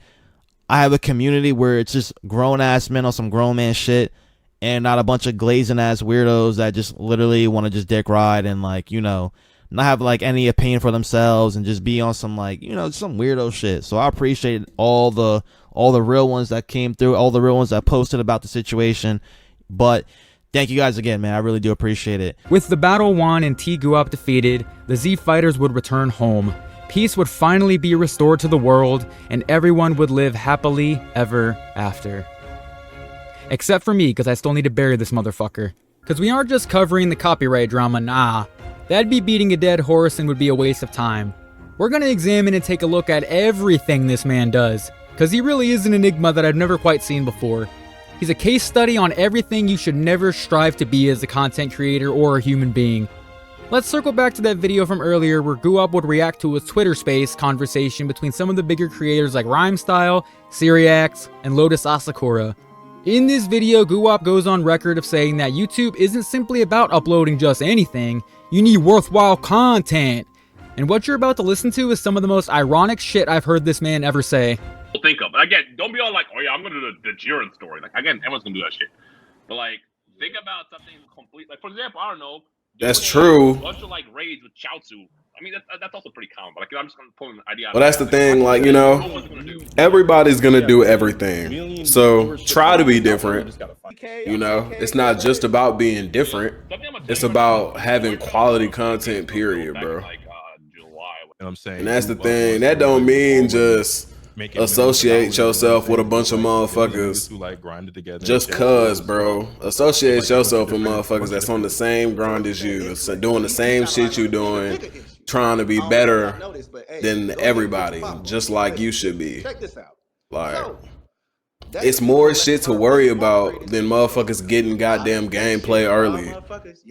D: I have a community where it's just grown ass men on some grown man shit and not a bunch of glazing ass weirdos that just literally want to just dick ride and, like, you know, not have like any opinion for themselves and just be on some, like, you know, some weirdo shit. So I appreciate all the real ones that came through, all the real ones that posted about the situation. But thank you guys again, man. I really do appreciate it.
A: With the battle won and TGUWAPP defeated, the Z Fighters would return home. Peace would finally be restored to the world, and everyone would live happily ever after. Except for me, because I still need to bury this motherfucker. Because we aren't just covering the copyright drama, nah. That'd be beating a dead horse and would be a waste of time. We're gonna examine and take a look at everything this man does, because he really is an enigma that I've never quite seen before. He's a case study on everything you should never strive to be as a content creator or a human being. Let's circle back to that video from earlier where GUWAPP would react to a Twitter space conversation between some of the bigger creators like Rhymestyle, Syriax, and Lotus Asakura. In this video, GUWAPP goes on record of saying that YouTube isn't simply about uploading just anything, you need worthwhile content. And what you're about to listen to is some of the most ironic shit I've heard this man ever say.
T: Think of again, don't be all like, oh yeah, I'm gonna do the Jiren story. Like, again, everyone's gonna do that shit. But like, think about something complete. Like, for example, I don't know.
C: That's true.
T: A bunch of like raids with Chaozu. I mean, that's also pretty common. But like, I'm just gonna pull an idea.
C: Well, that's the thing. Like, you know, everybody's gonna do everything. So try to be different. You know, it's not just about being different. It's about having quality content. Period, bro.
T: You know what
C: I'm saying? And that's the thing. That don't mean just associate yourself with a bunch of motherfuckers just cause, bro. Associate yourself with motherfuckers that's on the same grind as you, doing the same shit you doing, trying to be better than everybody, just like you should be. Like, it's more shit to worry about than motherfuckers getting goddamn gameplay early.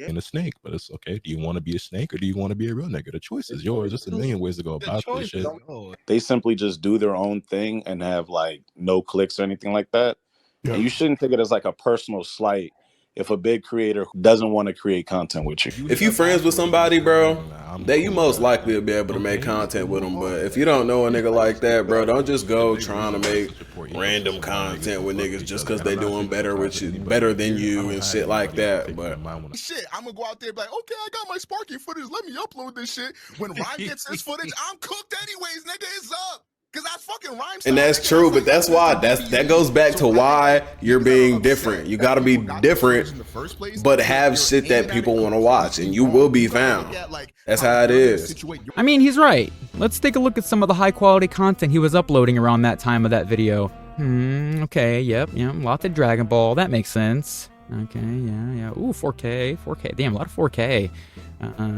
R: And a snake, but it's okay. Do you want to be a snake or do you want to be a real nigga? The choice is yours. There's a million ways to go about this shit.
U: They simply just do their own thing and have like no clicks or anything like that. Yeah. And you shouldn't take it as like a personal slight if a big creator doesn't want to create content with you.
C: If you friends with somebody, bro, that you most likely will be able to make content with them. But if you don't know a nigga like that, bro, don't just go trying to make random content with niggas just because they doing better with you, better than you and shit like that. But
V: shit, I'm gonna go out there and be like, okay, I got my Sparky footage. Let me upload this shit. When Ryan gets his footage, I'm cooked anyways, nigga. It's up. Cause I fucking rhyme.
C: And that's true, but that's why that goes back to why you're being different. You gotta be different, but have shit that people want to watch, and you will be found. That's how it is.
A: I mean, he's right. Let's take a look at some of the high quality content he was uploading around that time of that video. Okay, yep, lots of Dragon Ball. That makes sense. Okay, yeah. Ooh, 4K. Damn, a lot of 4K.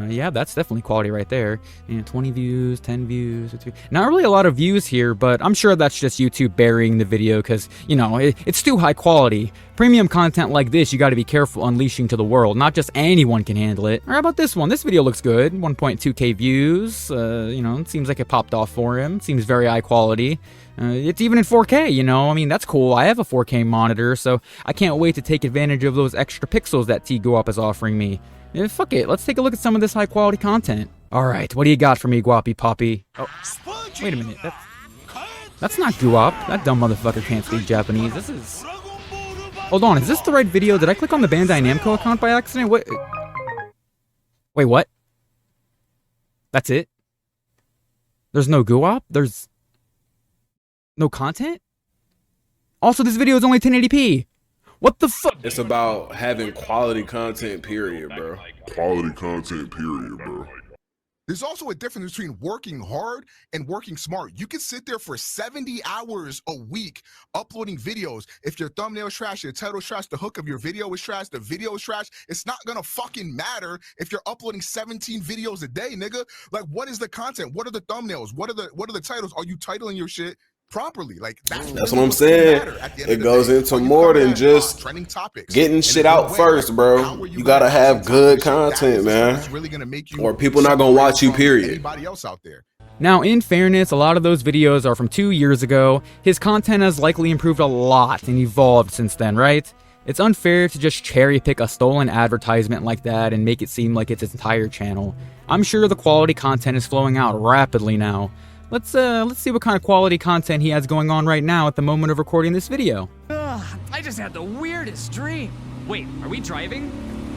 A: Yeah, that's definitely quality right there. 20 views, 10 views. Not really a lot of views here, but I'm sure that's just YouTube burying the video because, you know, it's too high quality. Premium content like this, you got to be careful unleashing to the world. Not just anyone can handle it. Or how about this one? This video looks good. 1.2K views. You know, it seems like it popped off for him. Seems very high quality. It's even in 4K, you know, I mean, that's cool. I have a 4K monitor, so I can't wait to take advantage of those extra pixels that TGUWAPP is offering me. Fuck it, let's take a look at some of this high quality content. Alright, what do you got for me, Guappy Poppy? Oh, wait a minute, that's not GUWAPP. That dumb motherfucker can't speak Japanese. This is Hold on, is this the right video? Did I click on the Bandai Namco account by accident? What? Wait, what? That's it? There's no GUWAPP? There's no content? Also, this video is only 1080p. What the fuck?
F: It's about having quality content, period, bro.
V: Quality content, period, bro. There's also a difference between working hard and working smart. You can sit there for 70 hours a week uploading videos. If your thumbnail is trash, your title is trash, the hook of your video is trash, the video is trash, it's not gonna fucking matter if you're uploading 17 videos a day, nigga. Like, what is the content? What are the thumbnails? What are the titles? Are you titling your shit properly? Like,
F: that's what I'm saying. It goes into more than just getting shit out first, bro. You gotta have good content, man, or people not gonna watch you, period.
A: Now, in fairness, a lot of those videos are from 2 years ago. His content has likely improved a lot and evolved since then, right? It's unfair to just cherry pick a stolen advertisement like that and make it seem like it's his entire channel. I'm sure the quality content is flowing out rapidly now. Let's see what kind of quality content he has going on right now at the moment of recording this video.
H: I just had the weirdest dream. Wait, are we driving?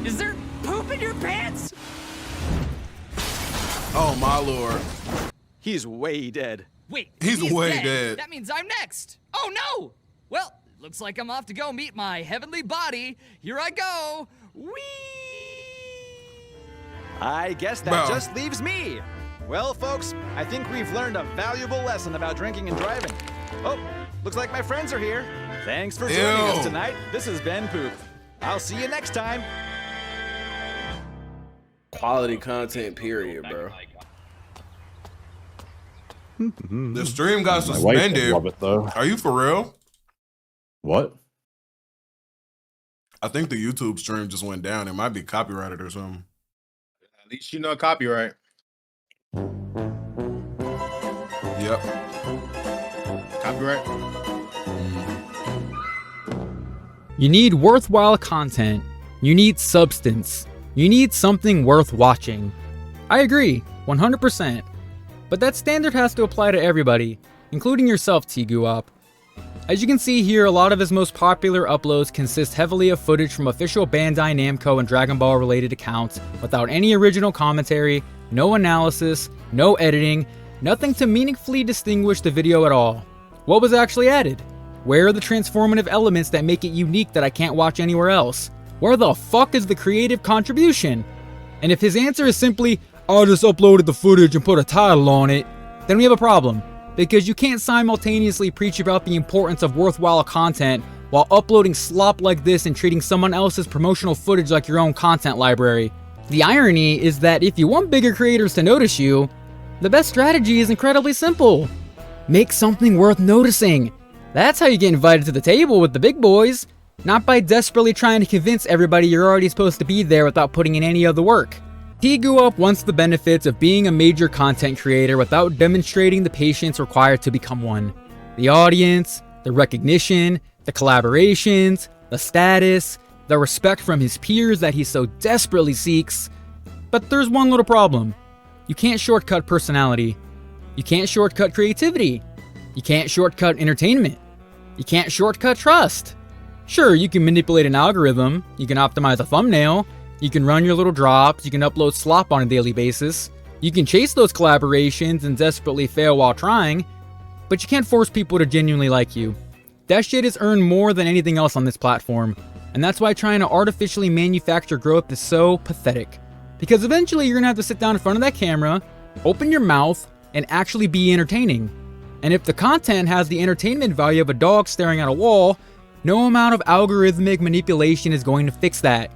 H: Is there poop in your pants?
C: Oh my lord.
W: He's way dead.
H: Wait,
C: he's way dead.
H: That means I'm next. Oh no! Well, looks like I'm off to go meet my heavenly body. Here I go. Whee!
W: I guess that just leaves me. Well, folks, I think we've learned a valuable lesson about drinking and driving. Oh, looks like my friends are here. Thanks for joining us tonight. This has been Poop. I'll see you next time.
F: Quality content, period, bro.
C: The stream got suspended.
R: Love it, though.
C: Are you for real?
R: What?
C: I think the YouTube stream just went down. It might be copyrighted or something.
V: At least you know copyright.
C: Yep.
V: Copyright.
A: You need worthwhile content. You need substance. You need something worth watching. I agree, 100%. But that standard has to apply to everybody, including yourself, TGUWAPP. As you can see here, a lot of his most popular uploads consist heavily of footage from official Bandai Namco and Dragon Ball related accounts without any original commentary, no analysis, no editing, nothing to meaningfully distinguish the video at all. What was actually added? Where are the transformative elements that make it unique that I can't watch anywhere else? Where the fuck is the creative contribution? And if his answer is simply, I just uploaded the footage and put a title on it, then we have a problem. Because you can't simultaneously preach about the importance of worthwhile content while uploading slop like this and treating someone else's promotional footage like your own content library. The irony is that if you want bigger creators to notice you, the best strategy is incredibly simple. Make something worth noticing. That's how you get invited to the table with the big boys, not by desperately trying to convince everybody you're already supposed to be there without putting in any of the work. TGUWAPP wants the benefits of being a major content creator without demonstrating the patience required to become one. The audience, the recognition, the collaborations, the status, the respect from his peers that he so desperately seeks. But there's one little problem. You can't shortcut personality. You can't shortcut creativity. You can't shortcut entertainment. You can't shortcut trust. Sure, you can manipulate an algorithm, you can optimize a thumbnail, you can run your little drops, you can upload slop on a daily basis, you can chase those collaborations and desperately fail while trying, but you can't force people to genuinely like you. That shit is earned more than anything else on this platform, and that's why trying to artificially manufacture growth is so pathetic. Because eventually you're gonna have to sit down in front of that camera, open your mouth, and actually be entertaining. And if the content has the entertainment value of a dog staring at a wall, no amount of algorithmic manipulation is going to fix that.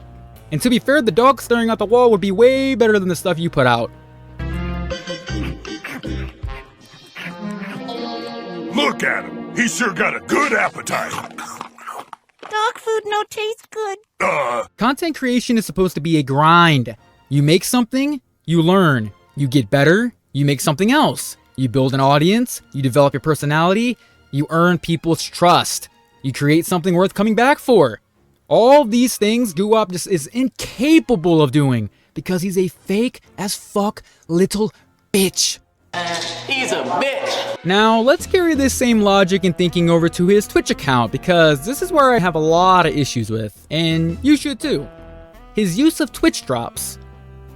A: And to be fair, the dog staring at the wall would be way better than the stuff you put out.
L: Look at him. He sure got a good appetite.
X: Dog food no taste good.
A: Content creation is supposed to be a grind. You make something, you learn. You get better, you make something else. You build an audience, you develop your personality, you earn people's trust. You create something worth coming back for. All these things GUWAPP just is incapable of doing because he's a fake as fuck little bitch.
N: He's a bitch.
A: Now, let's carry this same logic and thinking over to his Twitch account, because this is where I have a lot of issues with, and you should too. His use of Twitch drops.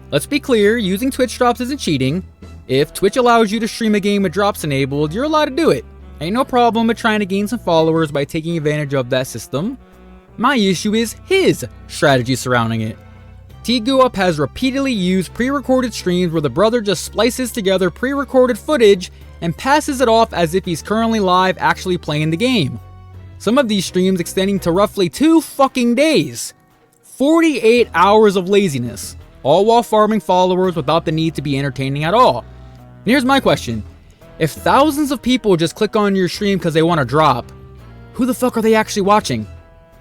A: Let's be clear, using Twitch drops isn't cheating. If Twitch allows you to stream a game with drops enabled, you're allowed to do it. Ain't no problem with trying to gain some followers by taking advantage of that system. My issue is his strategy surrounding it. TGUWAPP has repeatedly used pre-recorded streams where the brother just splices together pre-recorded footage and passes it off as if he's currently live actually playing the game. Some of these streams extending to roughly 2 fucking days. 48 hours of laziness, all while farming followers without the need to be entertaining at all. And here's my question. If thousands of people just click on your stream because they want to drop, who the fuck are they actually watching?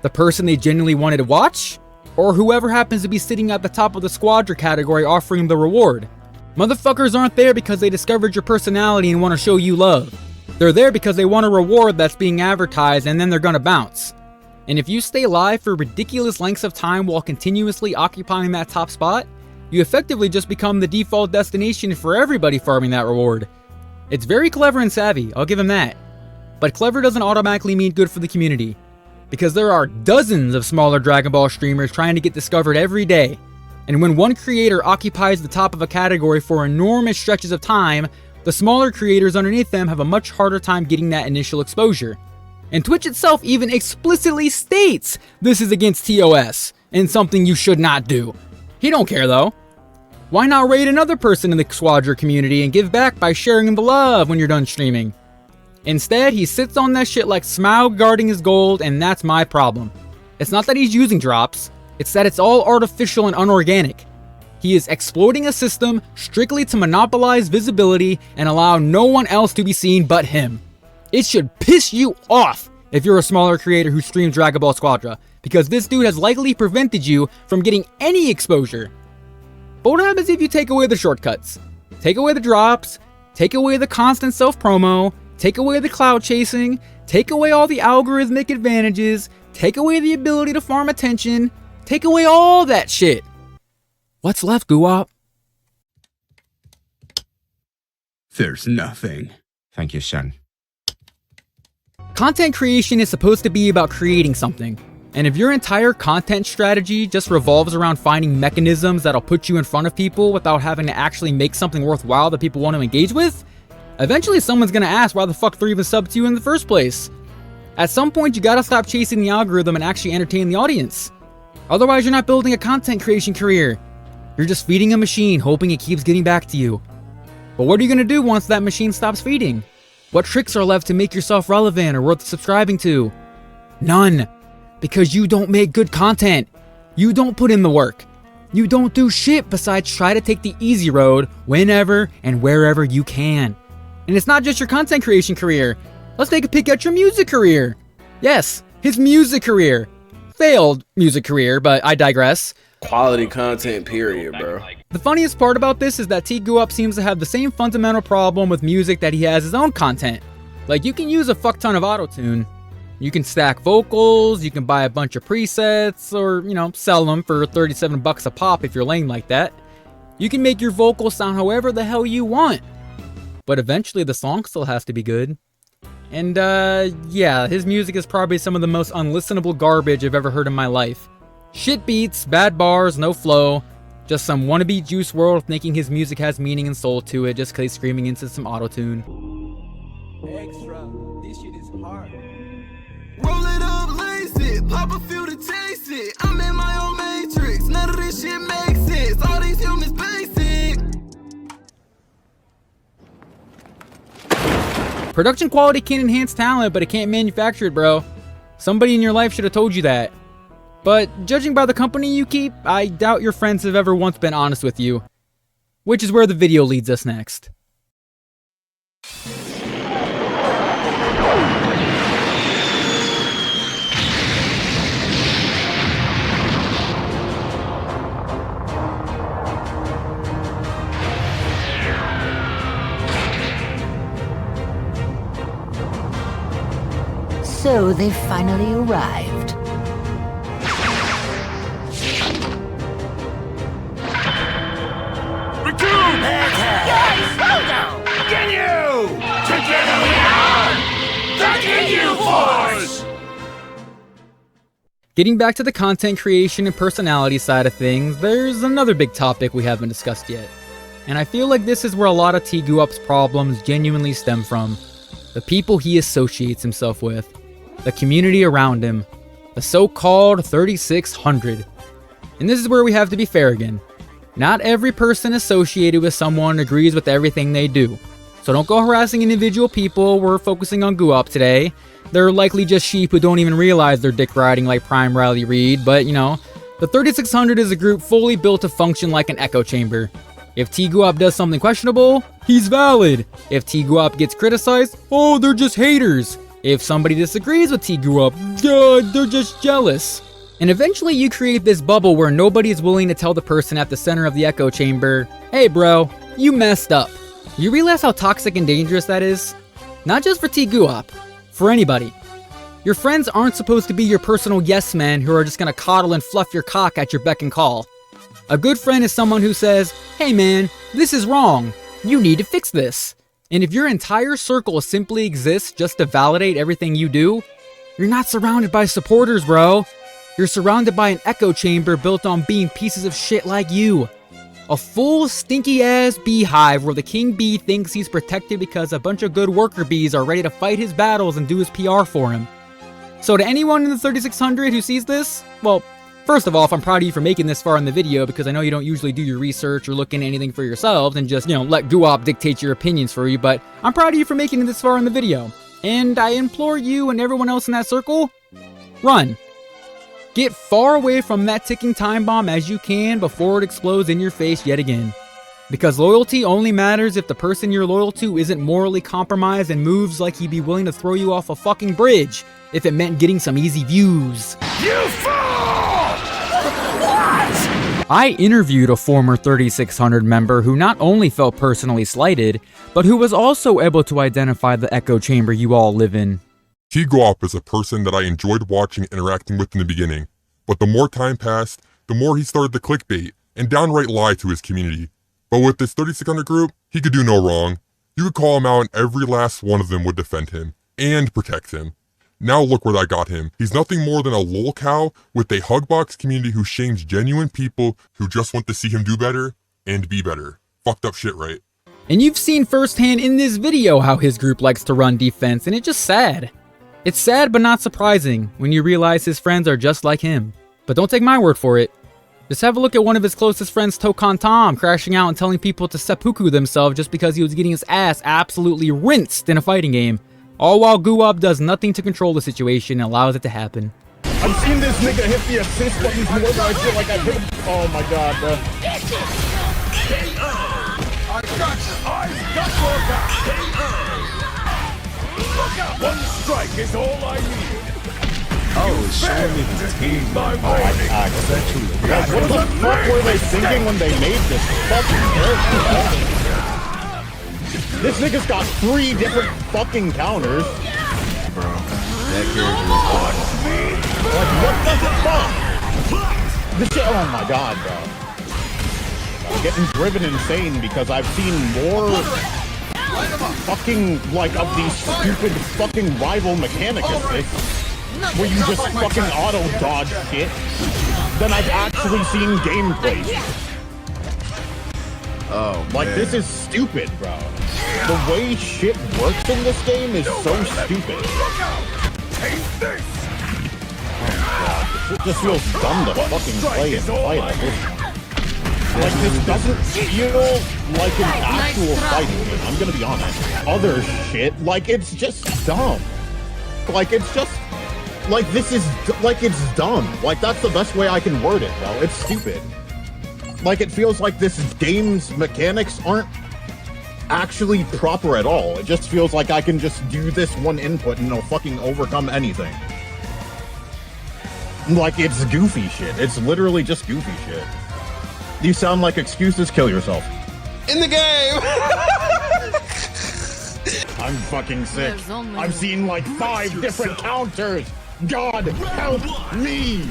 A: The person they genuinely wanted to watch? Or whoever happens to be sitting at the top of the squadron category offering the reward? Motherfuckers aren't there because they discovered your personality and want to show you love. They're there because they want a reward that's being advertised and then they're gonna bounce. And if you stay live for ridiculous lengths of time while continuously occupying that top spot, you effectively just become the default destination for everybody farming that reward. It's very clever and savvy, I'll give him that. But clever doesn't automatically mean good for the community, because there are dozens of smaller Dragon Ball streamers trying to get discovered every day. And when one creator occupies the top of a category for enormous stretches of time, the smaller creators underneath them have a much harder time getting that initial exposure. And Twitch itself even explicitly states this is against TOS and something you should not do. He don't care though. Why not raid another person in the Squadra community and give back by sharing the love when you're done streaming? Instead, he sits on that shit like Smaug guarding his gold, and that's my problem. It's not that he's using drops, it's that it's all artificial and unorganic. He is exploiting a system strictly to monopolize visibility and allow no one else to be seen but him. It should piss you off if you're a smaller creator who streams Dragon Ball Squadra, because this dude has likely prevented you from getting any exposure. But what happens if you take away the shortcuts? Take away the drops, take away the constant self-promo, take away the cloud chasing, take away all the algorithmic advantages, take away the ability to farm attention, take away all that shit. What's left, GUWAPP?
G: There's nothing. Thank you, son.
A: Content creation is supposed to be about creating something. And if your entire content strategy just revolves around finding mechanisms that'll put you in front of people without having to actually make something worthwhile that people want to engage with, eventually someone's gonna ask why the fuck they're even subbed to you in the first place. At some point you gotta stop chasing the algorithm and actually entertain the audience. Otherwise you're not building a content creation career. You're just feeding a machine hoping it keeps getting back to you. But what are you gonna do once that machine stops feeding? What tricks are left to make yourself relevant or worth subscribing to? None. Because you don't make good content. You don't put in the work. You don't do shit besides try to take the easy road whenever and wherever you can. And it's not just your content creation career. Let's take a peek at your music career. Yes, his music career. Failed music career, but I digress.
F: Quality content, period, bro.
A: The funniest part about this is that TGUWAPP seems to have the same fundamental problem with music that he has his own content. Like, you can use a fuck ton of auto-tune. You can stack vocals, you can buy a bunch of presets, or, you know, sell them for 37 bucks a pop if you're lame like that. You can make your vocals sound however the hell you want. But eventually the song still has to be good. And yeah, his music is probably some of the most unlistenable garbage I've ever heard in my life. Shit beats, bad bars, no flow. Just some wannabe Juice WRLD thinking his music has meaning and soul to it just cause he's screaming into some auto-tune.
J: Extra, this shit is hard. Roll it up, lace it, pop a few to taste it. I'm in my own matrix, none of this shit makes sense. All these humans basic.
A: Production quality can enhance talent, but it can't manufacture it, bro. Somebody in your life should have told you that. But judging by the company you keep, I doubt your friends have ever once been honest with you. Which is where the video leads us next.
X: So they finally arrived.
J: Guys, slow down!
A: Getting back to the content creation and personality side of things, there's another big topic we haven't discussed yet. And I feel like this is where a lot of TGUWAPP's problems genuinely stem from. The people he associates himself with. The community around him. The so-called 3600. And this is where we have to be fair again. Not every person associated with someone agrees with everything they do. So don't go harassing individual people. We're focusing on GUWAPP today. They're likely just sheep who don't even realize they're dick riding like Prime Riley Reid, but you know, the 3600 is a group fully built to function like an echo chamber. If TGUWAPP does something questionable, he's valid. If TGUWAPP gets criticized, oh, they're just haters. If somebody disagrees with TGUWAPP, they're just jealous. And eventually you create this bubble where nobody is willing to tell the person at the center of the echo chamber, hey bro, you messed up. You realize how toxic and dangerous that is? Not just for TGUWAPP, for anybody. Your friends aren't supposed to be your personal yes men who are just gonna coddle and fluff your cock at your beck and call. A good friend is someone who says, hey man, this is wrong. You need to fix this. And if your entire circle simply exists just to validate everything you do, you're not surrounded by supporters, bro. You're surrounded by an echo chamber built on being pieces of shit like you. A full stinky ass beehive where the king bee thinks he's protected because a bunch of good worker bees are ready to fight his battles and do his PR for him. So to anyone in the 3600 who sees this, well, first of all, I'm proud of you for making this far in the video because I know you don't usually do your research or look into anything for yourselves and just, let GUWAPP dictate your opinions for you, but I'm proud of you for making it this far in the video. And I implore you and everyone else in that circle, run. Get far away from that ticking time bomb as you can before it explodes in your face yet again. Because loyalty only matters if the person you're loyal to isn't morally compromised and moves like he'd be willing to throw you off a fucking bridge if it meant getting some easy views.
L: You fool! What?
A: I interviewed a former 3600 member who not only felt personally slighted, but who was also able to identify the echo chamber you all live in.
I: TGUWAPP is a person that I enjoyed watching and interacting with in the beginning, but the more time passed, the more he started to clickbait and downright lie to his community. But with this 3600 group, he could do no wrong. You could call him out and every last one of them would defend him and protect him. Now look where that got him. He's nothing more than a lol cow with a hugbox community who shames genuine people who just want to see him do better and be better. Fucked up shit, right?
A: And you've seen firsthand in this video how his group likes to run defense, and it's just sad. It's sad but not surprising when you realize his friends are just like him. But don't take my word for it. Just have a look at one of his closest friends, Tokan Tom, crashing out and telling people to seppuku themselves just because he was getting his ass absolutely rinsed in a fighting game. All while GUWAPP does nothing to control the situation and allows it to happen.
K: I've seen this nigga hit the assist buttons more than I feel like I've hit him. Oh my god, bro.
L: I got your back. Look out! One strike is all I need.
K: Oh, showing me the team. Guys, what the fuck were they thinking when they made this fucking character? This nigga's got 3 different fucking counters.
U: Bro, that character is fucked.
K: Like, what the fuck? This shit, oh my god, bro. I'm getting driven insane because I've seen more fucking, like, of these stupid fucking rival mechanic assists where you just fucking auto-dodge shit than I've actually seen gameplay.
U: Oh,
K: like,
U: man.
K: this is stupid, bro. The way shit works in this game is so stupid. It just feels dumb to fucking play and fight like this. Like, this doesn't feel like an actual fighting game, I'm gonna be honest. Other shit, like, it's just dumb. Like, it's just, like, this is, like, it's dumb. Like, that's the best way I can word it, bro. It's stupid. Like, it feels like this game's mechanics aren't actually proper at all. It just feels like I can just do this one input and it'll fucking overcome anything. Like, it's goofy shit. It's literally just goofy shit. You sound like excuses, kill yourself.
C: In the game!
K: I'm fucking sick. I've seen like 5 different counters! God help me!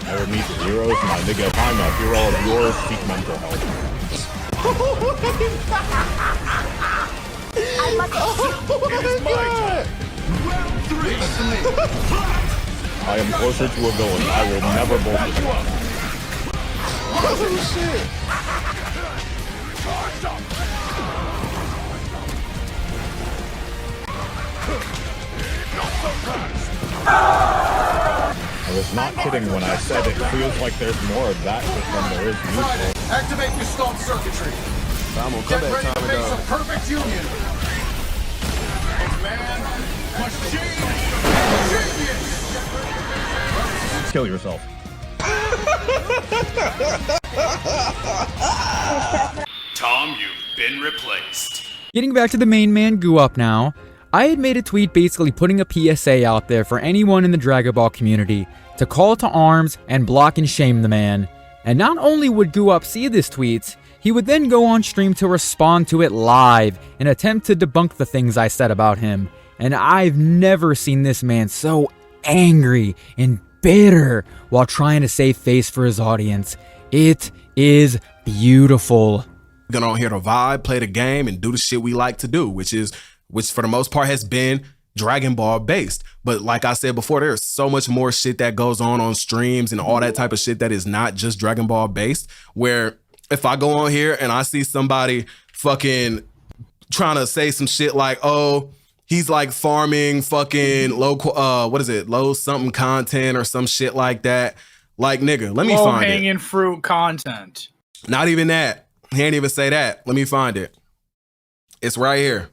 K: Never meet the heroes, my nigga. If I'm a hero of yours, seek mental health.
L: It is my turn. Round 3.
K: I am closer to a villain. I will never bullshit you.
F: Oh shit.
K: I was not kidding when I said it feels like there's more of that than there is neutral.
L: Activate your stomp circuitry.
F: I'm gonna
L: Get
F: come
L: ready
F: back
L: to
F: time
L: face
F: ago.
L: a perfect union. Man, machine, genius.
K: Kill yourself.
B: Tom, you've been replaced.
A: Getting back to the main man GUWAPP now, I had made a tweet basically putting a PSA out there for anyone in the Dragon Ball community to call to arms and block and shame the man. And not only would GUWAPP see this tweet, he would then go on stream to respond to it live and attempt to debunk the things I said about him. And I've never seen this man so angry and bitter while trying to save face for his audience. It is beautiful.
F: Gonna on here to vibe, play the game, and do the shit we like to do, which for the most part has been Dragon Ball based. But like I said before, there's so much more shit that goes on streams and all that type of shit that is not just Dragon Ball based, where if I go on here and I see somebody fucking trying to say some shit like, oh, he's like farming fucking low something content or some shit like that. Like, nigga, let me find it.
E: Low-hanging fruit content.
F: Not even that. He ain't even say that. Let me find it. It's right here.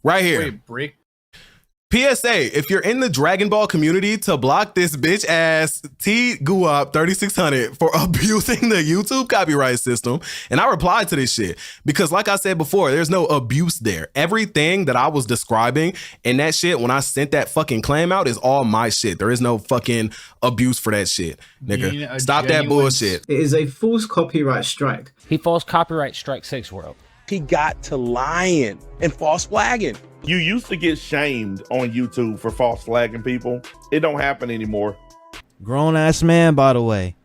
F: Right here.
E: Wait, break.
F: PSA, if you're in the Dragon Ball community, to block this bitch ass TGUWAPP 3600 for abusing the YouTube copyright system. And I replied to this shit because like I said before, there's no abuse there. Everything that I was describing in that shit when I sent that fucking claim out is all my shit. There is no fucking abuse for that shit. Nigga, stop that bullshit.
M: It is a false copyright strike.
O: He false copyright strike 6 world.
Y: He got to lying and false flagging. You used to get shamed on YouTube for false flagging people. It don't happen anymore.
D: Grown ass man, by the way.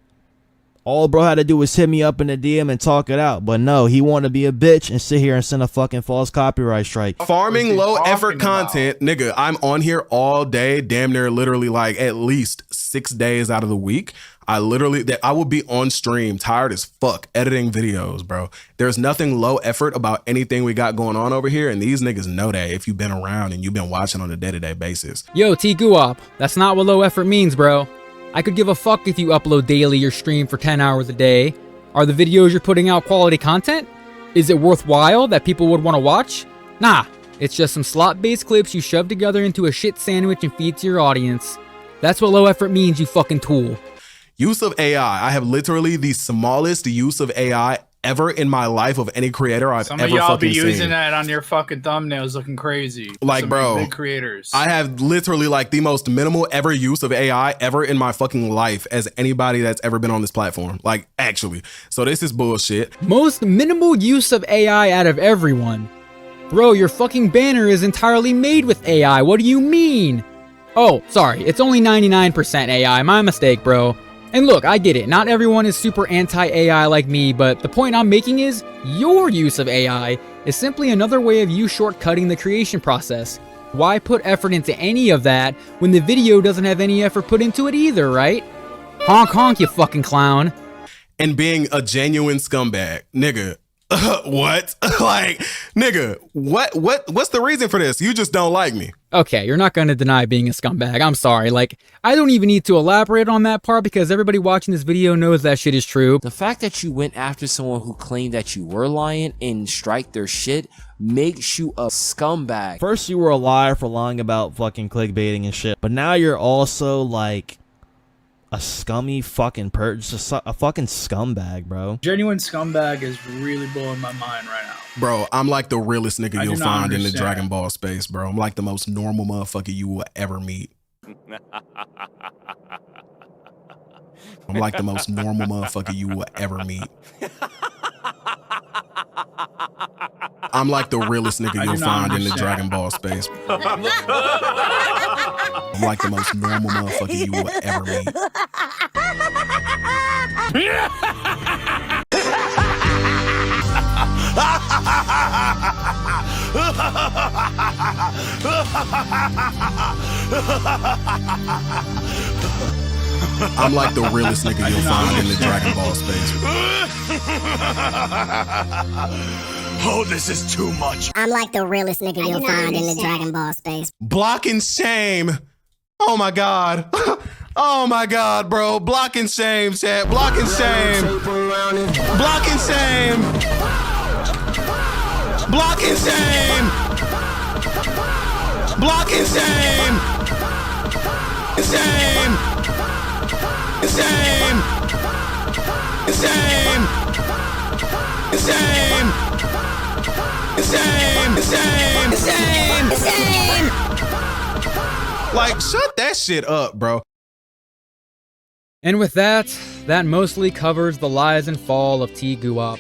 D: All bro had to do was hit me up in the DM and talk it out. But no, he wanted to be a bitch and sit here and send a fucking false copyright strike.
F: Farming low effort content, nigga, I'm on here all day, damn near literally like at least 6 days out of the week. I would be on stream, tired as fuck, editing videos, bro. There's nothing low effort about anything we got going on over here, and these niggas know that if you've been around and you've been watching on a day-to-day basis.
A: Yo, TGUWAPP, that's not what low effort means, bro. I could give a fuck if you upload daily or stream for 10 hours a day. Are the videos you're putting out quality content? Is it worthwhile that people would want to watch? Nah, it's just some slot-based clips you shove together into a shit sandwich and feed to your audience. That's what low effort means, you fucking tool.
F: Use of AI. I have literally the smallest use of AI ever in my life of any creator I've ever fucking seen.
E: Some of y'all be using that on your fucking thumbnails looking crazy.
F: Like,
E: some
F: bro,
E: big creators.
F: I have literally like the most minimal ever use of AI ever in my fucking life as anybody that's ever been on this platform. Like, actually. So this is bullshit.
A: Most minimal use of AI out of everyone. Bro, your fucking banner is entirely made with AI. What do you mean? Oh, sorry. It's only 99% AI. My mistake, bro. And look, I get it, not everyone is super anti-AI like me, but the point I'm making is, your use of AI is simply another way of you shortcutting the creation process. Why put effort into any of that when the video doesn't have any effort put into it either, right? Honk honk, you fucking clown.
F: And being a genuine scumbag, nigga. What? Like, nigga, what's the reason for this? You just don't like me.
A: Okay, you're not gonna deny being a scumbag. I'm sorry. Like, I don't even need to elaborate on that part because everybody watching this video knows that shit is true.
N: The fact that you went after someone who claimed that you were lying and strike their shit makes you a scumbag.
D: First, you were a liar for lying about fucking clickbaiting and shit, but now you're also like a scummy fucking just a fucking scumbag, bro.
E: Genuine scumbag is really blowing my mind right now.
F: Bro, I'm like the realest nigga you'll find in the Dragon Ball space, bro. I'm like the most normal motherfucker you will ever meet. I'm like the most normal motherfucker you will ever meet. I'm like the realest nigga you'll find in the Dragon Ball space. I'm like the most normal motherfucker you will ever meet. I'm like the realest nigga you'll find in the Dragon Ball space.
B: Oh, this is too much.
H: I'm like the realest nigga you'll find in the Dragon Ball space.
F: Block and shame. Oh my god. Oh my god, bro. Block and shame, chat. Block and shame. Block and shame. Block and shame. Block and shame. Shame. Shame. Shame. Shame. Shame. Shame. Shame. Like, shut that shit up, bro.
A: And with that, that mostly covers the rise and fall of TGUWAPP.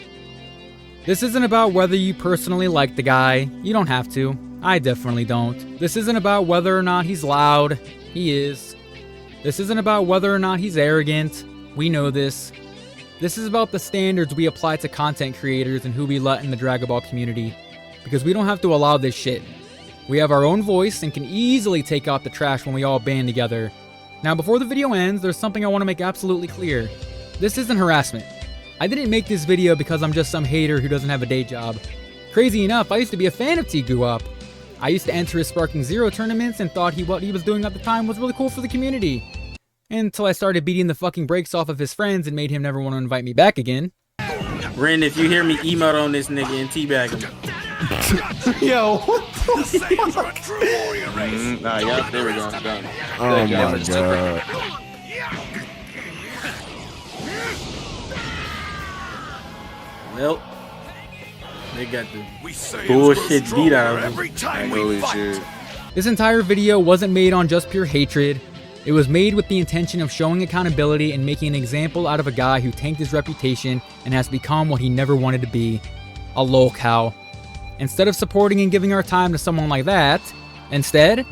A: This isn't about whether you personally like the guy. You don't have to. I definitely don't. This isn't about whether or not he's loud. He is. This isn't about whether or not he's arrogant. We know this. This is about the standards we apply to content creators and who we let in the Dragon Ball community. Because we don't have to allow this shit. We have our own voice and can easily take out the trash when we all band together. Now, before the video ends, there's something I want to make absolutely clear. This isn't harassment. I didn't make this video because I'm just some hater who doesn't have a day job. Crazy enough, I used to be a fan of TGUWAPP. I used to enter his Sparking Zero tournaments and thought what he was doing at the time was really cool for the community. Until I started beating the fucking brakes off of his friends and made him never want to invite me back again.
P: Ren, if you hear me emote on this nigga and teabag him.
F: Yo, what the fuck?
P: Nah, yeah, there we go. Done.
F: Oh my god.
P: Well, they got the bullshit beat out of him.
F: Holy shit.
A: This entire video wasn't made on just pure hatred. It was made with the intention of showing accountability and making an example out of a guy who tanked his reputation and has become what he never wanted to be. A lol cow. Instead of supporting and giving our time to someone like that, instead,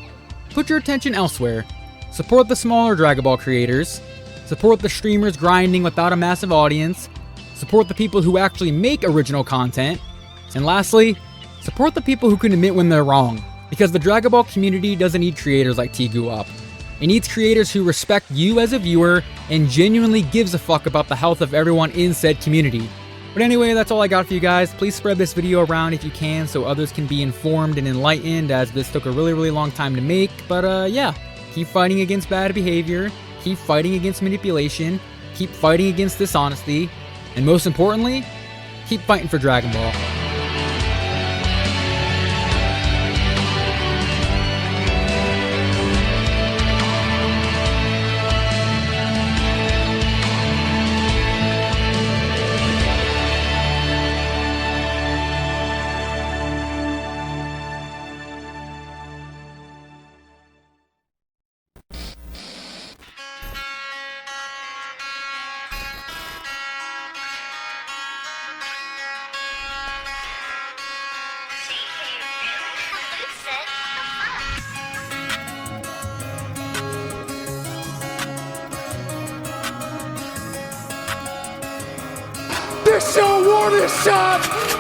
A: put your attention elsewhere. Support the smaller Dragon Ball creators. Support the streamers grinding without a massive audience. Support the people who actually make original content. And lastly, support the people who can admit when they're wrong. Because the Dragon Ball community doesn't need creators like TGUWAPP. It needs creators who respect you as a viewer and genuinely gives a fuck about the health of everyone in said community. But anyway, that's all I got for you guys. Please spread this video around if you can so others can be informed and enlightened, as this took a really long time to make. But yeah, keep fighting against bad behavior, keep fighting against manipulation, keep fighting against dishonesty, and most importantly, keep fighting for Dragon Ball.
L: This show warning shot!